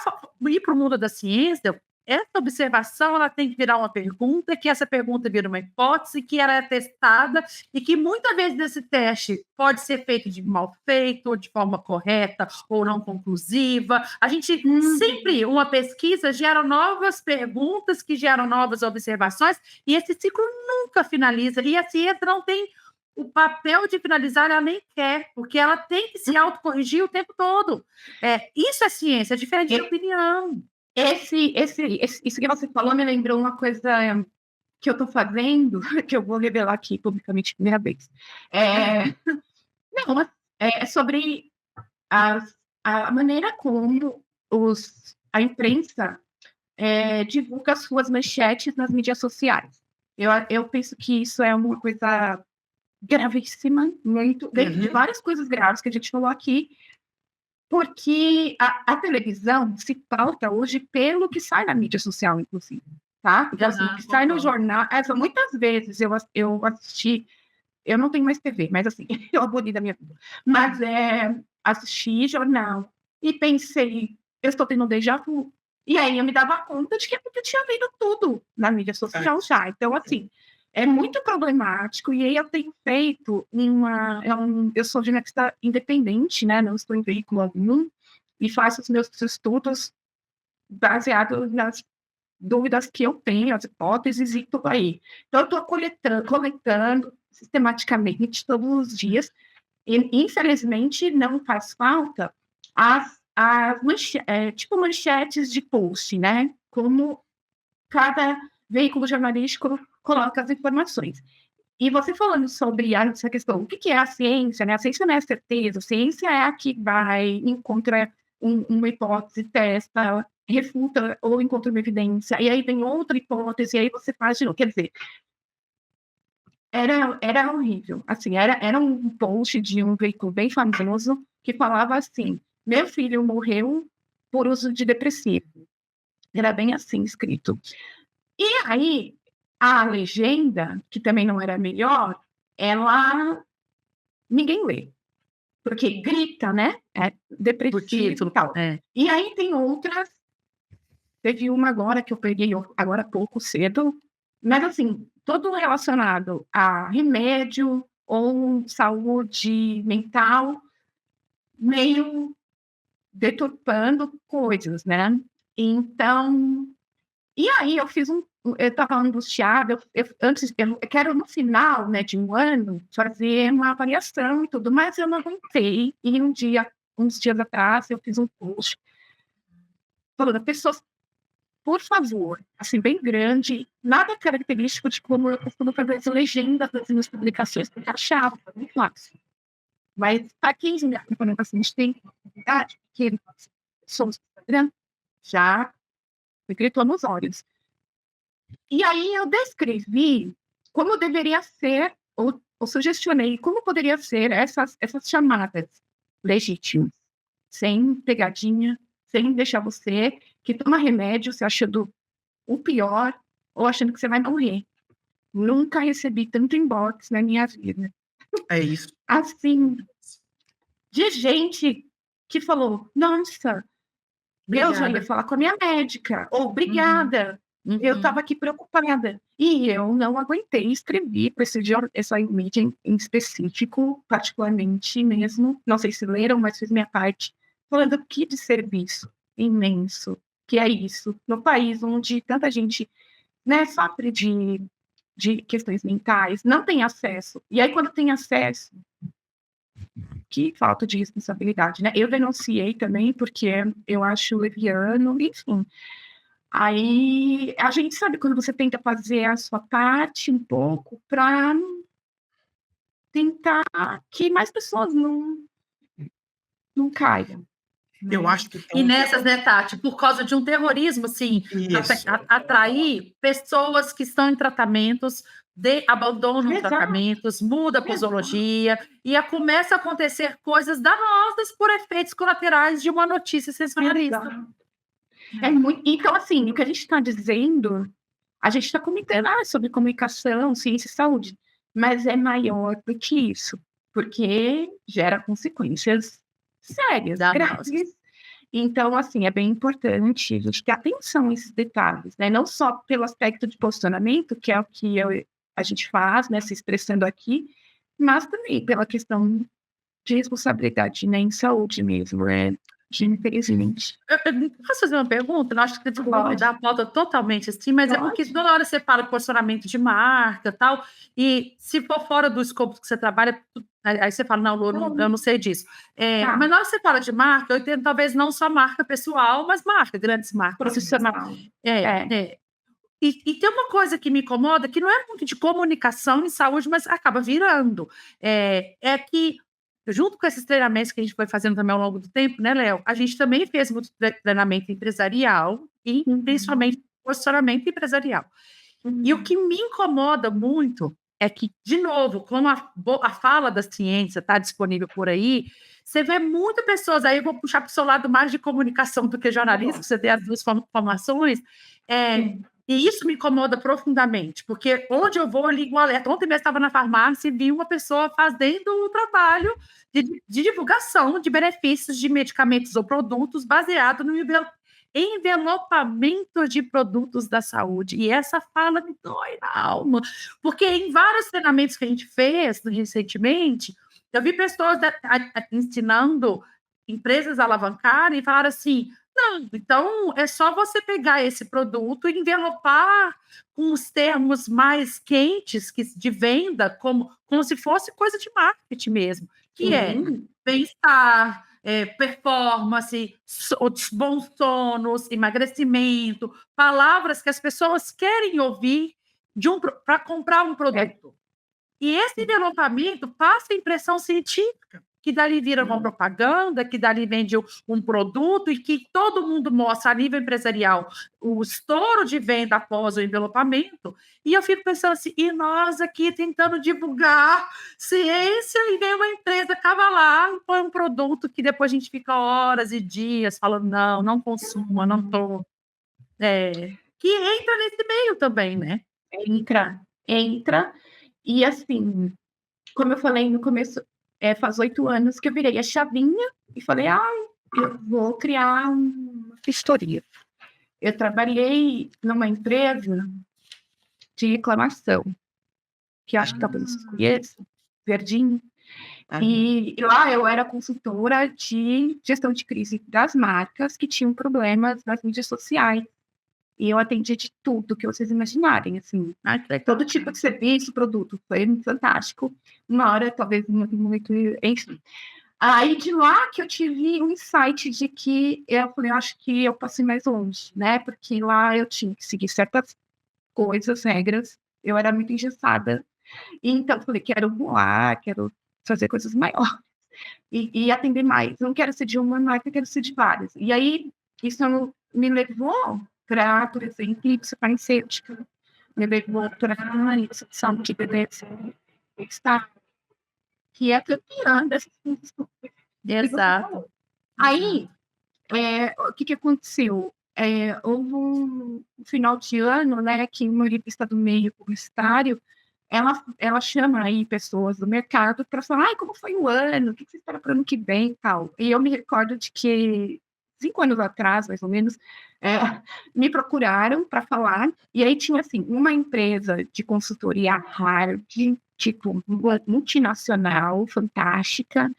ir para o mundo da ciência, essa observação ela tem que virar uma pergunta, que essa pergunta vira uma hipótese, que ela é testada e que muitas vezes esse teste pode ser feito de mal feito, ou de forma correta, ou não conclusiva. A gente sempre, uma pesquisa gera novas perguntas que geram novas observações e esse ciclo nunca finaliza. E a ciência não tem o papel de finalizar, ela nem quer, porque ela tem que se autocorrigir o tempo todo. Isso é ciência, é diferente de opinião. Isso que você falou me lembrou uma coisa que eu estou fazendo, que eu vou revelar aqui publicamente a primeira vez. É sobre a maneira como a imprensa divulga as suas manchetes nas mídias sociais. Eu penso que isso é uma coisa gravíssima, de várias coisas graves que a gente falou aqui, porque a televisão se pauta hoje pelo que sai na mídia social, inclusive, tá? Então, assim, o que sai no jornal... muitas vezes eu assisti... Eu não tenho mais TV, mas assim, eu aboli da minha vida. Mas assisti jornal e pensei, eu estou tendo um déjà vu. E aí eu me dava conta de que é porque eu tinha visto tudo na mídia social já. Então, assim, é muito problemático. E aí eu tenho feito eu sou jornalista independente, né? Não estou em veículo algum. E faço os meus estudos baseados nas dúvidas que eu tenho, as hipóteses e tudo aí. Então, eu estou coletando sistematicamente todos os dias. E, infelizmente, não faz falta tipo manchetes de post, né? Como cada veículo jornalístico coloca as informações. E você falando sobre essa questão, o que é a ciência, né? A ciência não é a certeza, a ciência é a que vai, encontra uma hipótese, testa, refuta ou encontra uma evidência, e aí vem outra hipótese, e aí você faz de novo. Quer dizer, era horrível. Assim, era um post de um veículo bem famoso que falava assim, meu filho morreu por uso de depressivo. Era bem assim escrito. E aí, a legenda, que também não era melhor, ninguém lê. Porque grita, né? Depressivo e tal. E aí tem outras. Teve uma agora que eu peguei agora há pouco cedo, mas assim, todo relacionado a remédio ou saúde mental, meio deturpando coisas, né? Então, e aí eu fiz eu estava angustiada, eu quero no final, né, de um ano, fazer uma avaliação e tudo, mas eu não aguentei, e uns dias atrás, eu fiz um post falando, pessoas, por favor, assim, bem grande, nada característico de como eu costumo fazer as legendas das minhas publicações, porque achava muito fácil. Mas para quem já acompanha o paciente tem oportunidade, que somos já gritou nos olhos. E aí eu descrevi como deveria ser, ou sugestionei como poderia ser essas chamadas legítimas, sem pegadinha, sem deixar você que toma remédio se achando o pior ou achando que você vai morrer. Nunca recebi tanto inbox na minha vida. É isso. Assim, de gente que falou, nossa, eu já ia falar com a minha médica, ou obrigada, eu estava aqui preocupada. E eu não aguentei escrever para essa mídia em específico, particularmente mesmo, não sei se leram, mas fiz minha parte, falando que de serviço imenso, que é isso, no país onde tanta gente, né, sofre de questões mentais, não tem acesso. E aí, quando tem acesso, que falta de responsabilidade, né? Eu denunciei também, porque eu acho leviano, enfim. Aí, a gente sabe quando você tenta fazer a sua parte um pouco para tentar que mais pessoas não caiam. Eu acho que E nessas, né, Tati, por causa de um terrorismo, assim, atrair pessoas que estão em tratamentos, abandonam tratamentos, muda a posologia, e começa a acontecer coisas danosas por efeitos colaterais de uma notícia sensacionalista. Então, assim, o que a gente está dizendo, a gente está comentando sobre comunicação, ciência e saúde, mas é maior do que isso, porque gera consequências sérias, graves. Então, assim, é bem importante a gente ter atenção a esses detalhes, né? Não só pelo aspecto de posicionamento, que é o que a gente faz, né, se expressando aqui, mas também pela questão de responsabilidade, né, em saúde mesmo, né? Infelizmente. Posso fazer uma pergunta? Eu acho que você pode mudar a pauta totalmente assim, mas é porque toda hora você fala de posicionamento de marca e tal, e se for fora do escopo que você trabalha, aí você fala, não, eu não sei disso. Mas na hora que você fala de marca, eu entendo talvez não só marca pessoal, mas grandes marcas. Profissional. E tem uma coisa que me incomoda, que não é muito de comunicação em saúde, mas acaba virando. É que junto com esses treinamentos que a gente foi fazendo também ao longo do tempo, né, Léo? A gente também fez muito treinamento empresarial e principalmente posicionamento empresarial. E o que me incomoda muito é que, de novo, como a fala da ciência está disponível por aí, você vê muitas pessoas, aí eu vou puxar para o seu lado mais de comunicação do que jornalismo, você tem as duas formações, e isso me incomoda profundamente, porque onde eu vou, eu ligo o alerta. Ontem mesmo estava na farmácia e vi uma pessoa fazendo um trabalho de divulgação de benefícios de medicamentos ou produtos baseado no envelopamento de produtos da saúde. E essa fala me dói na alma, porque em vários treinamentos que a gente fez recentemente, eu vi pessoas ensinando empresas a alavancarem e falaram assim, não, então é só você pegar esse produto e envelopar com os termos mais quentes de venda, como se fosse coisa de marketing mesmo, que é bem-estar, performance, bons sonos, emagrecimento, palavras que as pessoas querem ouvir para comprar um produto. E esse envelopamento passa a impressão científica, que dali vira uma propaganda, que dali vende um produto e que todo mundo mostra a nível empresarial o estouro de venda após o envelopamento. E eu fico pensando assim, e nós aqui tentando divulgar ciência e vem uma empresa cavalar e põe um produto que depois a gente fica horas e dias falando, não consuma, não estou... que entra nesse meio também, né? Entra. E assim, como eu falei no começo, faz 8 anos que eu virei a chavinha e falei, eu vou criar uma vistoria. Eu trabalhei numa empresa de reclamação, que acho que talvez vocês conheçam, Verdinho. E lá eu era consultora de gestão de crise das marcas que tinham problemas nas mídias sociais. E eu atendi de tudo que vocês imaginarem, assim, todo tipo de serviço, produto, foi fantástico. Uma hora, talvez, muito, enfim. Aí, de lá que eu tive um insight de que eu falei, acho que eu passei mais longe, né? Porque lá eu tinha que seguir certas coisas, regras, eu era muito engessada. E então, eu falei, quero voar, quero fazer coisas maiores e atender mais. Não quero ser de uma marca, quero ser de várias. E aí, isso me levou para, por exemplo, farmacêutica, me levou para a instituição de bem-estar, que é campeã dessas coisas. Exato. Aí, o que aconteceu? Houve um final de ano, né, que uma revista do meio publicitário ela chama aí pessoas do mercado para falar, ai, como foi o ano, o que você espera para o ano que vem e tal. E eu me recordo de que 5 anos atrás, mais ou menos, me procuraram para falar, e aí tinha, assim, uma empresa de consultoria hard, tipo, multinacional, fantástica,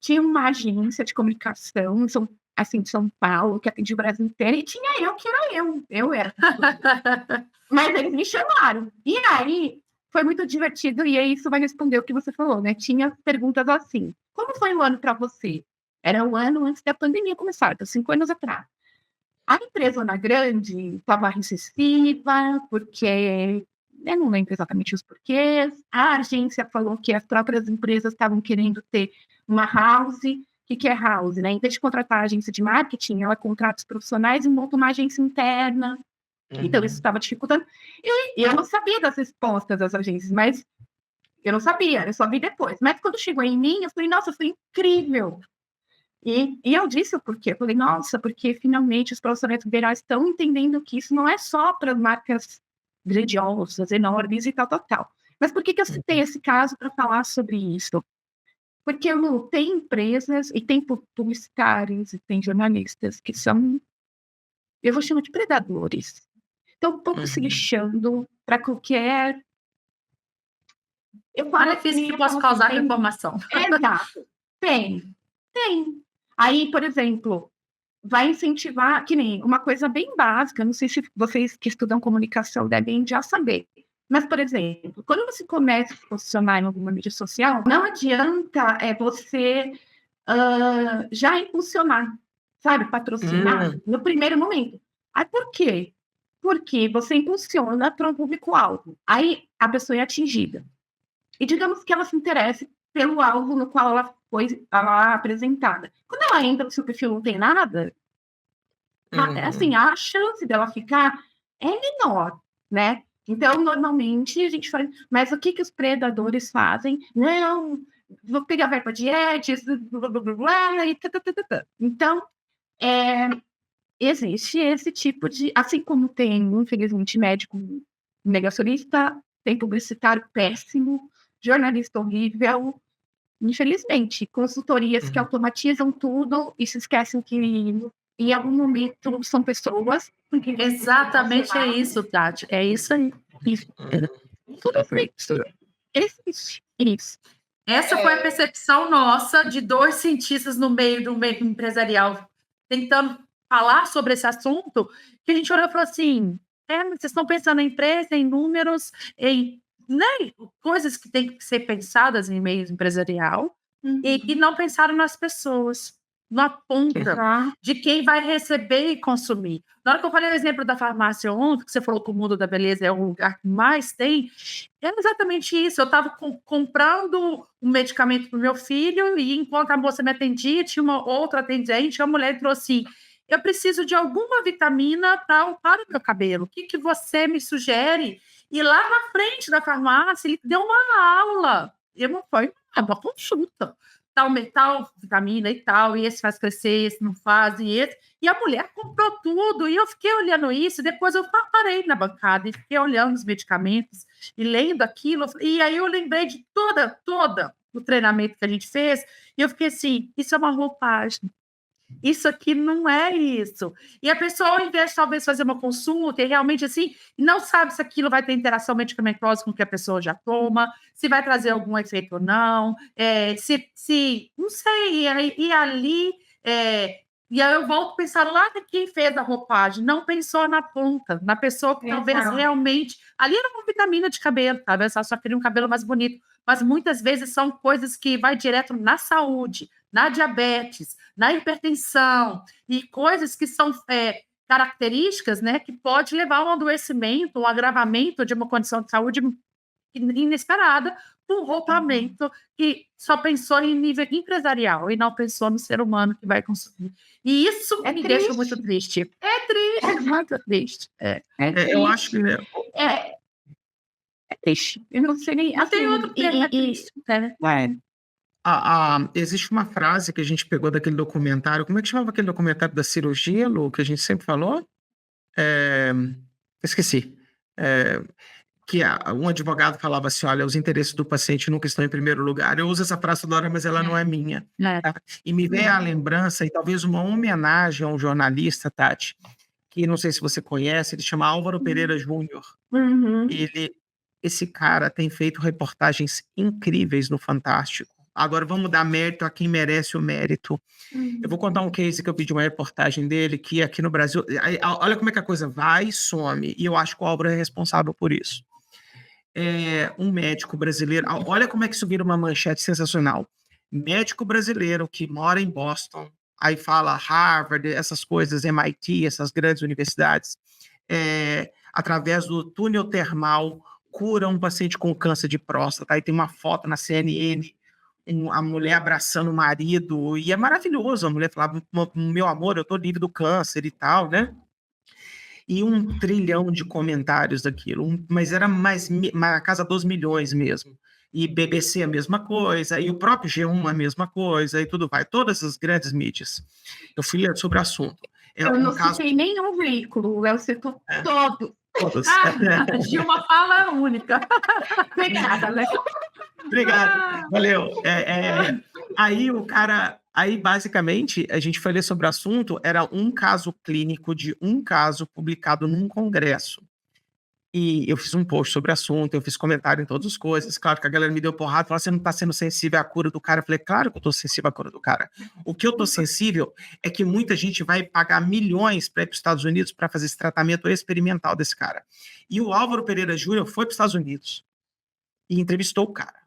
tinha uma agência de comunicação, assim, de São Paulo, que atendia o Brasil inteiro, e tinha eu, que era eu era. Mas eles me chamaram. E aí, foi muito divertido, e aí isso vai responder o que você falou, né? Tinha perguntas assim, como foi o ano para você? Era o ano antes da pandemia começar, então 5 anos atrás. A empresa na grande estava recessiva, porque eu não lembro exatamente os porquês. A agência falou que as próprias empresas estavam querendo ter uma house. O que é house, né? Em vez de contratar a agência de marketing, ela contrata os profissionais e monta uma agência interna. Então, isso estava dificultando. E eu não sabia das respostas das agências, mas eu não sabia, eu só vi depois. Mas quando chegou em mim, eu falei, nossa, foi incrível. E eu disse o porquê. Eu falei, nossa, porque finalmente os profissionais liberais estão entendendo que isso não é só para marcas grandiosas, enormes e tal. Mas por que eu citei esse caso para falar sobre isso? Porque tem empresas e tem publicitários e tem jornalistas que são, eu vou chamar de predadores. Estão um pouco se lixando para qualquer... Benefício que possa causar com a informação. Exato. Tem. Aí, por exemplo, vai incentivar, que nem uma coisa bem básica, não sei se vocês que estudam comunicação devem já saber, mas, por exemplo, quando você começa a se posicionar em alguma mídia social, não adianta você já impulsionar, sabe, patrocinar no primeiro momento. Aí, por quê? Porque você impulsiona para um público-alvo. Aí, a pessoa é atingida. E digamos que ela se interesse pelo alvo no qual ela foi apresentada. Quando ela entra no seu perfil não tem nada, assim, a chance dela ficar é menor, né? Então, normalmente, a gente faz... Mas o que os predadores fazem? Não, vou pegar verba de ads, blá, blá, blá, blá, e Então, existe esse tipo de... Assim como tem, infelizmente, médico negacionista, tem publicitário péssimo, jornalista horrível, infelizmente, consultorias que automatizam tudo e se esquecem que em algum momento são pessoas. Exatamente é isso, Tati. É isso aí. Tudo isso. Essa foi a percepção nossa de 2 cientistas no meio do meio empresarial, tentando falar sobre esse assunto, que a gente olhou e falou assim, vocês estão pensando em empresa, em números, em coisas que têm que ser pensadas em meio empresarial, e não pensaram nas pessoas, na ponta de quem vai receber e consumir. Na hora que eu falei o exemplo da farmácia ontem, que você falou que o mundo da beleza é o lugar que mais tem, é exatamente isso. Eu estava comprando um medicamento para o meu filho e enquanto a moça me atendia, tinha uma outra atendente, a mulher entrou assim, eu preciso de alguma vitamina para o meu cabelo. O que você me sugere? E lá na frente da farmácia, ele deu uma aula. E não foi uma consulta. Tal metal, vitamina e tal, e esse faz crescer, esse não faz, e esse. E a mulher comprou tudo, e eu fiquei olhando isso, e depois eu parei na bancada e fiquei olhando os medicamentos e lendo aquilo, e aí eu lembrei de toda o treinamento que a gente fez, e eu fiquei assim, isso é uma roupagem. Isso aqui não é isso. E a pessoa, ao invés de talvez fazer uma consulta e realmente assim, não sabe se aquilo vai ter interação medicamentosa com o que a pessoa já toma, se vai trazer algum efeito ou não, não sei, e ali, e aí eu volto a pensar lá de quem fez a roupagem, não pensou na ponta, na pessoa que talvez realmente, ali era uma vitamina de cabelo, talvez ela só queria um cabelo mais bonito, mas muitas vezes são coisas que vai direto na saúde, na diabetes, na hipertensão, e coisas que são características, né, que pode levar a um adoecimento, um agravamento de uma condição de saúde inesperada, um roupamento que só pensou em nível empresarial e não pensou no ser humano que vai consumir. E isso me deixa muito triste. É triste, é muito triste. Eu acho que... É triste. Eu não sei nem... Não tem outro termo, é triste. Existe uma frase que a gente pegou daquele documentário. Como é que chamava aquele documentário da cirurgia, Lu, que a gente sempre falou? Esqueci. que um advogado falava assim, olha, os interesses do paciente nunca estão em primeiro lugar. Eu uso essa frase toda hora, mas ela não é minha. Tá? E me vem a lembrança, e talvez uma homenagem a um jornalista, Tati, que não sei se você conhece, ele chama Álvaro Pereira Júnior. Esse cara tem feito reportagens incríveis no Fantástico. Agora vamos dar mérito a quem merece o mérito. Eu vou contar um case que eu pedi uma reportagem dele, que aqui no Brasil... Olha como é que a coisa vai e some, e eu acho que o Álvaro é responsável por isso. Um médico brasileiro... Olha como é que isso vira uma manchete sensacional. Médico brasileiro que mora em Boston, aí fala Harvard, essas coisas, MIT, essas grandes universidades, através do túnel termal, cura um paciente com câncer de próstata. Aí tem uma foto na CNN, a mulher abraçando o marido, e é maravilhoso. A mulher falava, meu amor, eu tô livre do câncer e tal, né? E 1 trilhão de comentários daquilo, mas era mais a casa dos milhões mesmo. E BBC a mesma coisa, e o próprio G1 a mesma coisa, e tudo vai. Todas as grandes mídias. Eu fui ler sobre o assunto. Eu não citei nenhum veículo, o Léo citou todos. Todos. De uma fala única. Obrigada, Léo. Obrigado, valeu. Aí, basicamente, a gente foi ler sobre o assunto, era um caso clínico de um caso publicado num congresso. E eu fiz um post sobre o assunto, eu fiz comentário em todas as coisas. Claro que a galera me deu porrada, falou, você não está sendo sensível à cura do cara. Eu falei, claro que eu estou sensível à cura do cara. O que eu estou sensível é que muita gente vai pagar milhões para ir para os Estados Unidos para fazer esse tratamento experimental desse cara. E o Álvaro Pereira Júnior foi para os Estados Unidos e entrevistou o cara.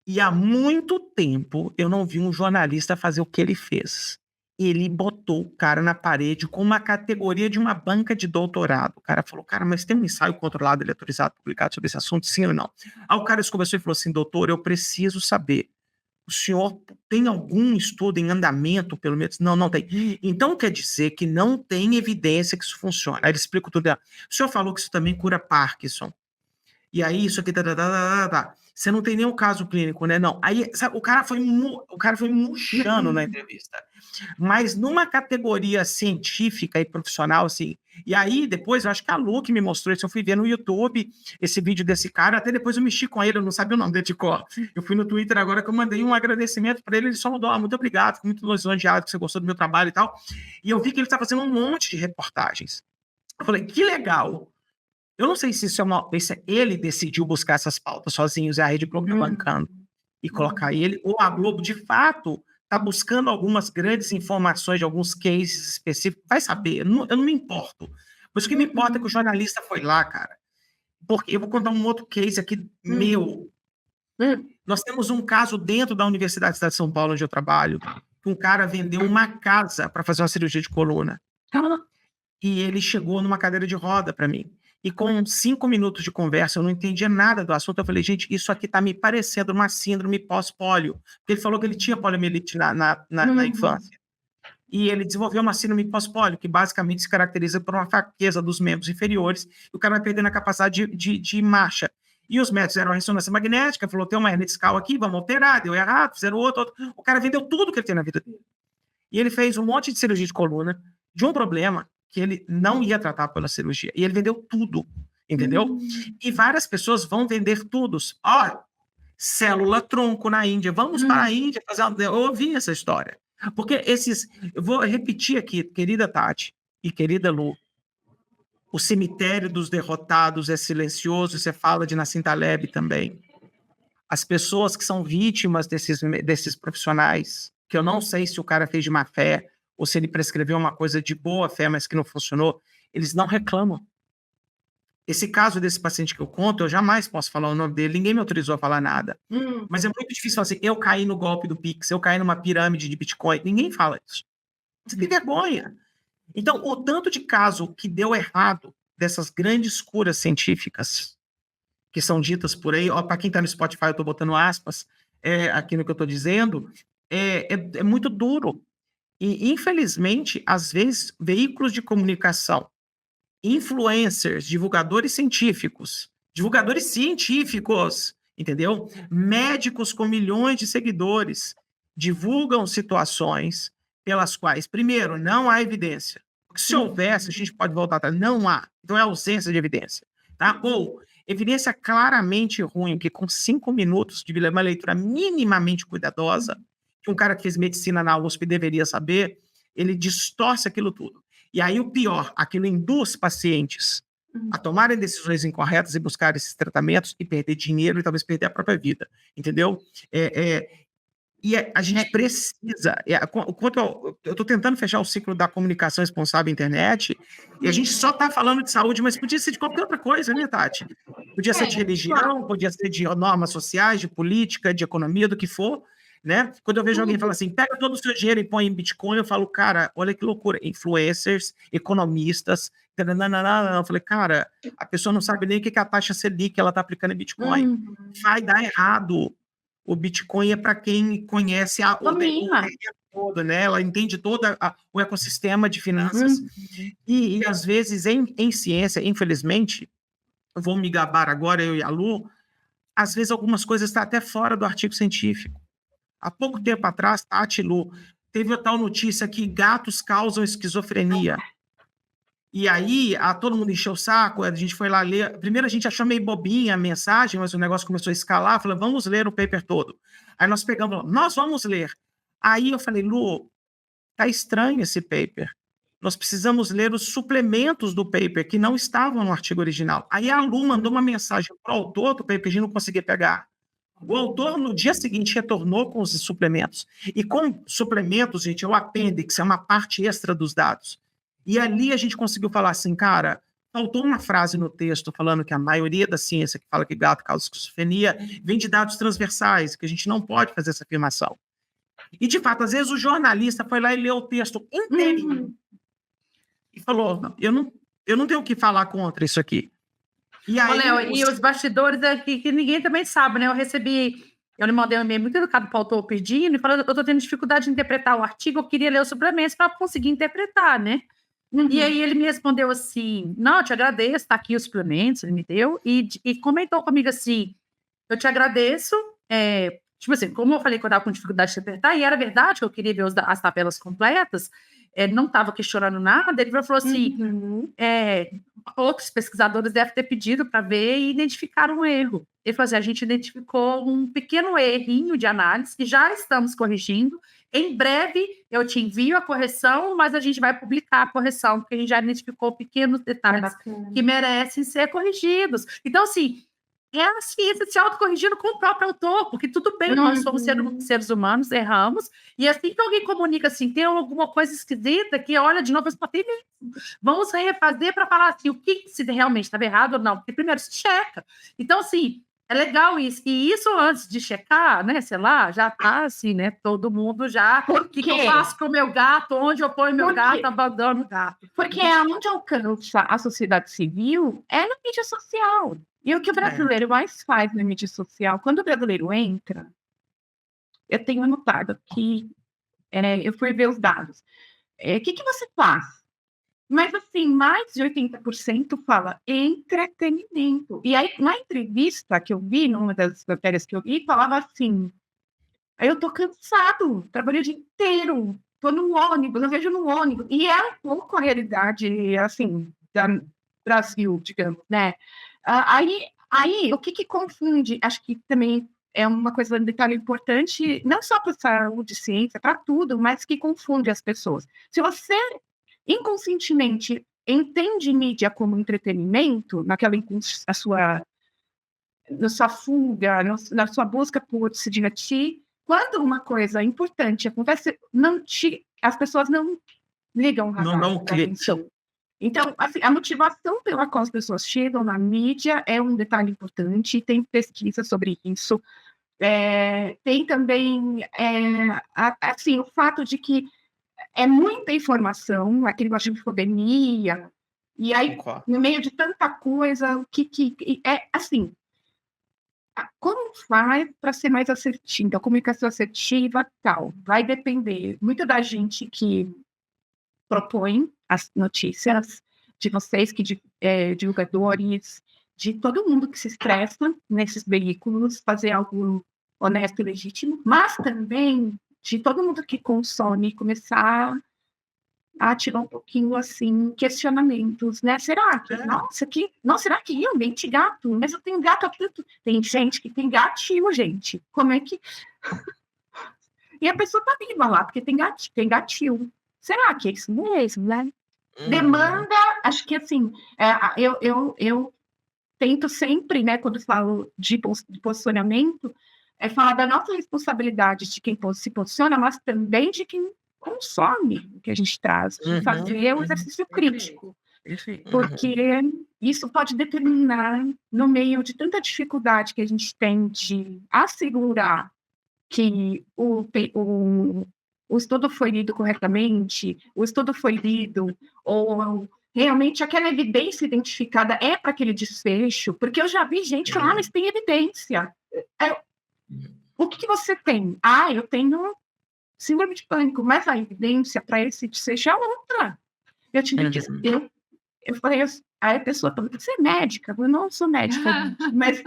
E há muito tempo eu não vi um jornalista fazer o que ele fez. Ele botou o cara na parede com uma categoria de uma banca de doutorado. O cara falou, cara, mas tem um ensaio controlado, ele é autorizado, publicado sobre esse assunto, sim ou não? Aí o cara conversou e falou assim, doutor, eu preciso saber, o senhor tem algum estudo em andamento, pelo menos? Não, não tem. Então quer dizer que não tem evidência que isso funciona. Aí ele explica tudo. O senhor falou que isso também cura Parkinson. E aí isso aqui, você não tem nenhum caso clínico, né? Não. Aí, sabe, o cara foi murchando na entrevista. Mas numa categoria científica e profissional, assim. E aí, depois, eu acho que a Lu que me mostrou isso, eu fui ver no YouTube esse vídeo desse cara, até depois eu mexi com ele, eu não sabia o nome dele de cor. Eu fui no Twitter agora que eu mandei um agradecimento para ele só mandou, muito obrigado, fico muito lisonjeado que você gostou do meu trabalho e tal. E eu vi que ele está fazendo um monte de reportagens. Eu falei, que legal. Eu não sei se ele decidiu buscar essas pautas sozinhos, e a Rede Globo bancando e colocar ele, ou a Globo, de fato, está buscando algumas grandes informações de alguns cases específicos. Vai saber, eu não me importo. Mas o que me importa é que o jornalista foi lá, cara. Porque eu vou contar um outro case aqui meu. Nós temos um caso dentro da Universidade de São Paulo, onde eu trabalho, que um cara vendeu uma casa para fazer uma cirurgia de coluna. E ele chegou numa cadeira de roda para mim. E com 5 minutos de conversa, eu não entendia nada do assunto. Eu falei, gente, isso aqui está me parecendo uma síndrome pós-pólio. Porque ele falou que ele tinha poliomielite na infância. E ele desenvolveu uma síndrome pós-pólio, que basicamente se caracteriza por uma fraqueza dos membros inferiores, e o cara vai perdendo a capacidade de marcha. E os médicos fizeram a ressonância magnética, falou, tem uma hernia discal aqui, vamos operar, deu errado, fizeram outro. O cara vendeu tudo que ele tem na vida dele. E ele fez um monte de cirurgia de coluna, de um problema que ele não ia tratar pela cirurgia. E ele vendeu tudo, entendeu? E várias pessoas vão vender tudo. Célula-tronco na Índia. Vamos para a Índia fazer uma... Eu ouvi essa história. Porque eu vou repetir aqui, querida Tati e querida Lu, o cemitério dos derrotados é silencioso, você fala de Nassim Taleb também. As pessoas que são vítimas desses profissionais, que eu não sei se o cara fez de má fé, ou se ele prescreveu uma coisa de boa fé, mas que não funcionou, eles não reclamam. Esse caso desse paciente que eu conto, eu jamais posso falar o nome dele, ninguém me autorizou a falar nada. Mas é muito difícil falar assim, eu caí no golpe do Pix, eu caí numa pirâmide de Bitcoin, ninguém fala isso. Você tem vergonha. Então, o tanto de caso que deu errado dessas grandes curas científicas que são ditas por aí, para quem está no Spotify, eu estou botando aspas aqui no que eu estou dizendo, é muito duro. E, infelizmente, às vezes, veículos de comunicação, influencers, divulgadores científicos, entendeu? Médicos com milhões de seguidores divulgam situações pelas quais, primeiro, não há evidência. Porque se houvesse, a gente pode voltar atrás, não há. Então, é ausência de evidência. Tá? Ou evidência claramente ruim, que com 5 minutos de uma leitura minimamente cuidadosa, que um cara que fez medicina na USP deveria saber, ele distorce aquilo tudo. E aí o pior, aquilo induz pacientes a tomarem decisões incorretas e buscar esses tratamentos e perder dinheiro e talvez perder a própria vida, entendeu? E a gente precisa, eu estou tentando fechar o ciclo da comunicação responsável na internet, e a gente só está falando de saúde, mas podia ser de qualquer outra coisa, né, Tati? Podia ser de religião, podia ser de normas sociais, de política, de economia, do que for, né? Quando eu vejo alguém falar assim, pega todo o seu dinheiro e põe em Bitcoin, eu falo, cara, olha que loucura, influencers, economistas, eu falei, cara, a pessoa não sabe nem o que é a taxa Selic ela está aplicando em Bitcoin. Vai dar errado. O Bitcoin é para quem conhece o todo, né? Ela entende todo o ecossistema de finanças. E às vezes, em ciência, infelizmente, eu vou me gabar agora, eu e a Lu, às vezes algumas coisas estão até fora do artigo científico. Há pouco tempo atrás, Tati, Lu, teve a tal notícia que gatos causam esquizofrenia. E aí, todo mundo encheu o saco, a gente foi lá ler. Primeiro a gente achou meio bobinha a mensagem, mas o negócio começou a escalar, falou, vamos ler o paper todo. Aí nós pegamos, nós vamos ler. Aí eu falei, Lu, tá estranho esse paper. Nós precisamos ler os suplementos do paper, que não estavam no artigo original. Aí a Lu mandou uma mensagem para o autor do paper, a gente não conseguia pegar. O autor, no dia seguinte, retornou com os suplementos. E com suplementos, gente, é o apêndice, é uma parte extra dos dados. E ali a gente conseguiu falar assim, cara, faltou uma frase no texto falando que a maioria da ciência que fala que gato causa esquizofrenia vem de dados transversais, que a gente não pode fazer essa afirmação. E, de fato, às vezes o jornalista foi lá e leu o texto inteirinho e falou, eu não tenho o que falar contra isso aqui. E aí, Léo, e os bastidores aqui, que ninguém também sabe, né? Eu lhe mandei um e-mail muito educado para o autor pedindo e falando, eu estou tendo dificuldade de interpretar o artigo, eu queria ler os suplementos para conseguir interpretar, né? E aí ele me respondeu assim, não, eu te agradeço, está aqui os suplementos, ele me deu, e comentou comigo assim, eu te agradeço, tipo assim, como eu falei que eu estava com dificuldade de interpretar, e era verdade que eu queria ver as tabelas completas, não estava questionando nada, ele falou assim, outros pesquisadores devem ter pedido para ver e identificaram um erro. Ele falou assim, a gente identificou um pequeno errinho de análise e já estamos corrigindo. Em breve eu te envio a correção, mas a gente vai publicar a correção, porque a gente já identificou pequenos detalhes que merecem ser corrigidos. Então, assim, é a ciência se autocorrigindo com o próprio autor, porque tudo bem, nós somos seres humanos, erramos, e assim que alguém comunica assim, tem alguma coisa esquisita, que olha de novo, vamos refazer para falar assim, o que se realmente estava errado ou não, porque primeiro se checa. Então, assim, é legal isso, e isso antes de checar, né, sei lá, já tá assim, né, todo mundo já, o que eu faço com o meu gato, onde eu ponho meu gato, abandono o gato. Porque onde alcança a sociedade civil é na mídia social. E o que o brasileiro mais faz na mídia social, quando o brasileiro entra, eu tenho anotado que eu fui ver os dados. O que você faz? Mas, assim, mais de 80% fala entretenimento. E aí, na entrevista que eu vi, numa das matérias que eu vi, falava assim, eu tô cansado, trabalhei o dia inteiro, tô no ônibus, eu vejo no ônibus. E é um pouco a realidade, assim, do Brasil, digamos, né? Aí, o que confunde, acho que também é uma coisa, um detalhe importante, não só para saúde, ciência, para tudo, mas que confunde as pessoas. Se você inconscientemente entende mídia como entretenimento, na sua fuga, na sua busca por se divertir, quando uma coisa importante acontece, as pessoas não ligam não atenção. Então, assim, a motivação pela qual as pessoas chegam na mídia é um detalhe importante, tem pesquisa sobre isso. Tem também, assim, o fato de que é muita informação, aquele negócio de infodemia, e aí, no meio de tanta coisa, assim, como faz para ser mais assertivo? A comunicação assertiva, tal, vai depender muito da gente que propõe as notícias, de vocês, divulgadores, de todo mundo que se expressa nesses veículos, fazer algo honesto e legítimo, mas também de todo mundo que consome começar ativar um pouquinho, assim, questionamentos, né? Será que, nossa, será que eu, mente gato? Mas eu tenho gato há tanto... Tem gente que tem gatinho, gente. Como é que... E a pessoa tá viva lá, porque tem gatinho. Será que é isso mesmo, né? Demanda, acho que, assim, eu tento sempre, né, quando falo de posicionamento, falar da nossa responsabilidade de quem se posiciona, mas também de quem consome o que a gente traz, de fazer o exercício crítico. Porque isso pode determinar, no meio de tanta dificuldade que a gente tem de assegurar que o estudo foi lido corretamente, o estudo foi lido, ou realmente aquela evidência identificada é para aquele desfecho, porque eu já vi gente falar, mas tem evidência. O que você tem? Eu tenho síndrome de pânico, mas a evidência para esse desfecho é outra. Eu tive que... Eu falei, aí a pessoa falou, você é médica? Eu não sou médica, mas...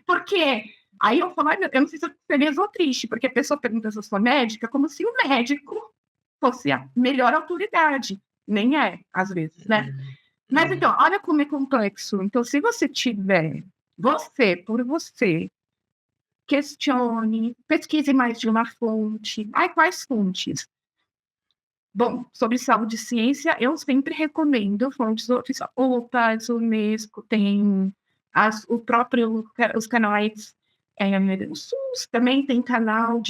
Por quê? Aí eu falo, eu não sei se eu fico feliz ou triste, porque a pessoa pergunta se eu sou médica, como se o médico fosse a melhor autoridade. Nem é, às vezes, né? Mas então, olha como é complexo. Então, se você tiver, por você, questione, pesquise mais de uma fonte. Quais fontes? Bom, sobre saúde e ciência, eu sempre recomendo fontes oficiais, o Unesco tem os canais, o SUS também tem canal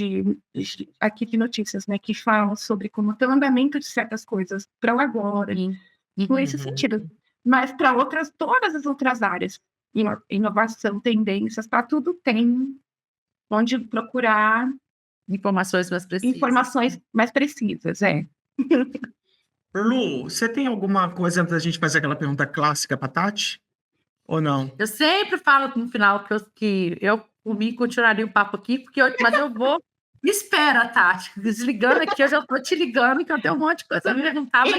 aqui de notícias, né, que falam sobre como está o andamento de certas coisas para o agora, com esse sentido. Mas para todas as outras áreas, inovação, tendências, tá, tudo tem onde procurar informações mais precisas, Lu, você tem alguma coisa para a gente fazer aquela pergunta clássica para Tati? Ou não? Eu sempre falo no final que eu por mim, continuaria o papo aqui, mas eu vou... Me espera, Tati. Desligando aqui, eu já estou te ligando, que eu tenho um monte de coisa a me perguntar. Mas...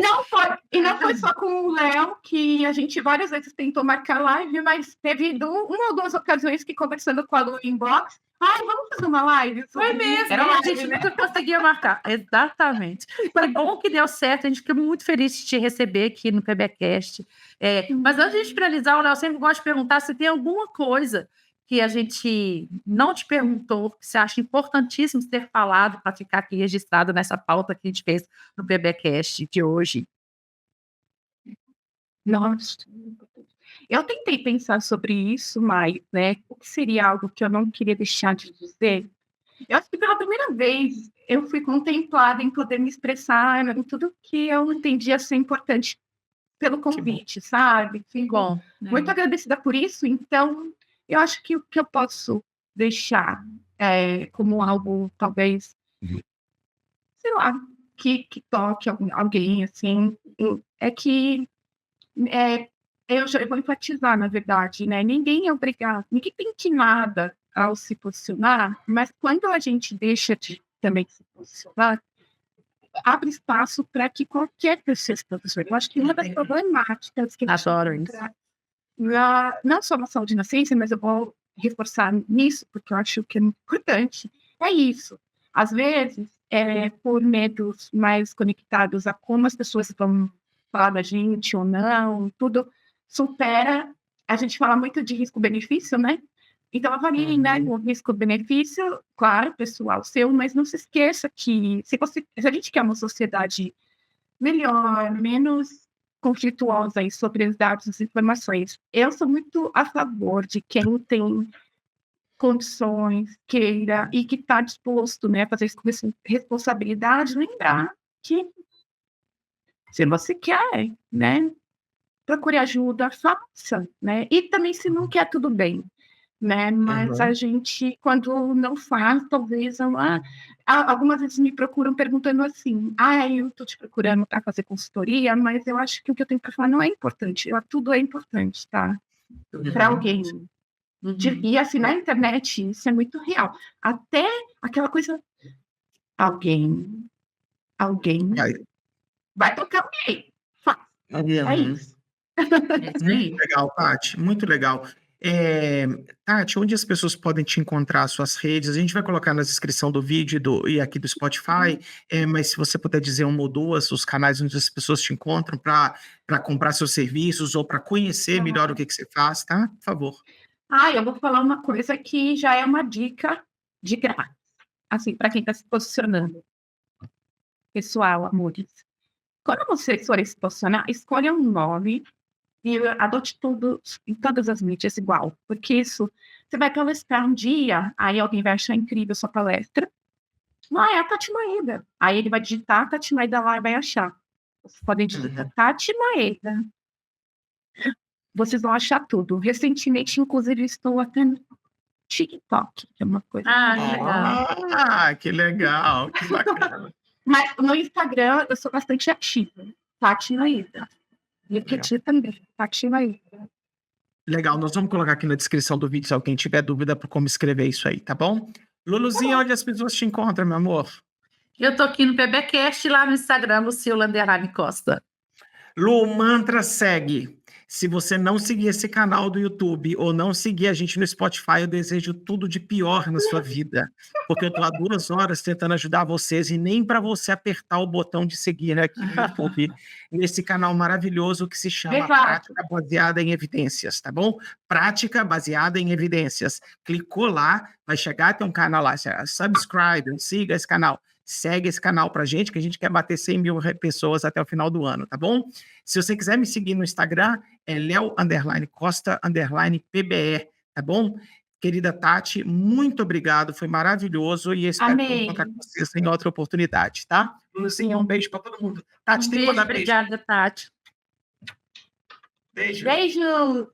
E não foi só com o Léo, que a gente várias vezes tentou marcar live, mas teve uma ou duas ocasiões que, conversando com a Lu em inbox, vamos fazer uma live? Foi mesmo, a gente nunca conseguia marcar. Exatamente. Foi bom que deu certo, a gente ficou muito feliz de te receber aqui no PBcast. Mas antes de finalizar, o Léo sempre gosta de perguntar se tem alguma coisa que a gente não te perguntou, que você acha importantíssimo ter falado para ficar aqui registrado nessa pauta que a gente fez no PBcast de hoje. Nossa, eu tentei pensar sobre isso, mas, né, o que seria algo que eu não queria deixar de dizer? Eu acho que pela primeira vez eu fui contemplada em poder me expressar em tudo que eu entendia ser importante pelo convite, sabe? Fico muito agradecida por isso. Então, eu acho que o que eu posso deixar como algo, talvez, sei lá, que toque alguém, assim, é que eu vou enfatizar, na verdade, né? Ninguém é obrigado, ninguém tem que nada ao se posicionar, mas quando a gente deixa de também se posicionar, abre espaço para que qualquer pessoa se posicione. Eu acho que uma das problemáticas que não só na saúde e na ciência, mas eu vou reforçar nisso, porque eu acho que é muito importante, é isso. Às vezes, por medos mais conectados a como as pessoas vão falar da gente ou não, tudo supera. A gente fala muito de risco-benefício, né? Então, avalie, né, o risco-benefício, claro, pessoal seu, mas não se esqueça que se a gente quer uma sociedade melhor, menos conflituosa aí sobre os dados e as informações, eu sou muito a favor de quem tem condições, queira e que está disposto, né, a fazer isso com responsabilidade, lembrar que se você quer, né, procure ajuda, faça, né, e também se não quer, tudo bem, né, mas a gente, quando não faz, talvez, algumas vezes me procuram perguntando assim, eu estou te procurando para fazer consultoria, mas eu acho que o que eu tenho para falar não é importante, tudo é importante, tá, para alguém. E assim, na internet, isso é muito real. Até aquela coisa, alguém vai tocar alguém. É isso. Muito legal, Paty, muito legal. Tati, onde as pessoas podem te encontrar, suas redes? A gente vai colocar na descrição do vídeo e aqui do Spotify, mas se você puder dizer uma ou duas, os canais onde as pessoas te encontram para comprar seus serviços ou para conhecer melhor o que você faz, tá? Por favor. Eu vou falar uma coisa que já é uma dica de graça, assim, para quem está se posicionando. Pessoal, amores, quando você for se posicionar, escolha um nome e adote tudo em todas as mídias igual, porque isso, você vai palestrar um dia, aí alguém vai achar incrível sua palestra, é a Tati Maeda. Aí ele vai digitar Tati Maeda lá e vai achar. Vocês podem digitar Tati Maeda. Vocês vão achar tudo. Recentemente, inclusive, estou até no TikTok, que é uma coisa. Que legal, que bacana. Mas no Instagram eu sou bastante ativa. Tati Maeda. E aqui também, Tati Maeda. Legal, nós vamos colocar aqui na descrição do vídeo se alguém tiver dúvida por como escrever isso aí, tá bom? Luluzinha, onde as pessoas te encontram, meu amor? Eu tô aqui no PBcast, lá no Instagram, Lucila Costa. Lu, mantra segue. Se você não seguir esse canal do YouTube ou não seguir a gente no Spotify, eu desejo tudo de pior na sua vida. Porque eu tô há 2 horas tentando ajudar vocês e nem para você apertar o botão de seguir aqui no YouTube, nesse canal maravilhoso que se chama Prática Baseada em Evidências, tá bom? Prática Baseada em Evidências. Clicou lá, vai chegar até um canal lá, subscribe, siga esse canal. Segue esse canal pra gente, que a gente quer bater 100 mil pessoas até o final do ano, tá bom? Se você quiser me seguir no Instagram, é Leo_Costa_PBE, tá bom? Querida Tati, muito obrigado, foi maravilhoso e espero encontrar com vocês em outra oportunidade, tá? Lucinha, um beijo pra todo mundo. Tati, tem que mandar beijo. Obrigada, Tati. Beijo. Beijo!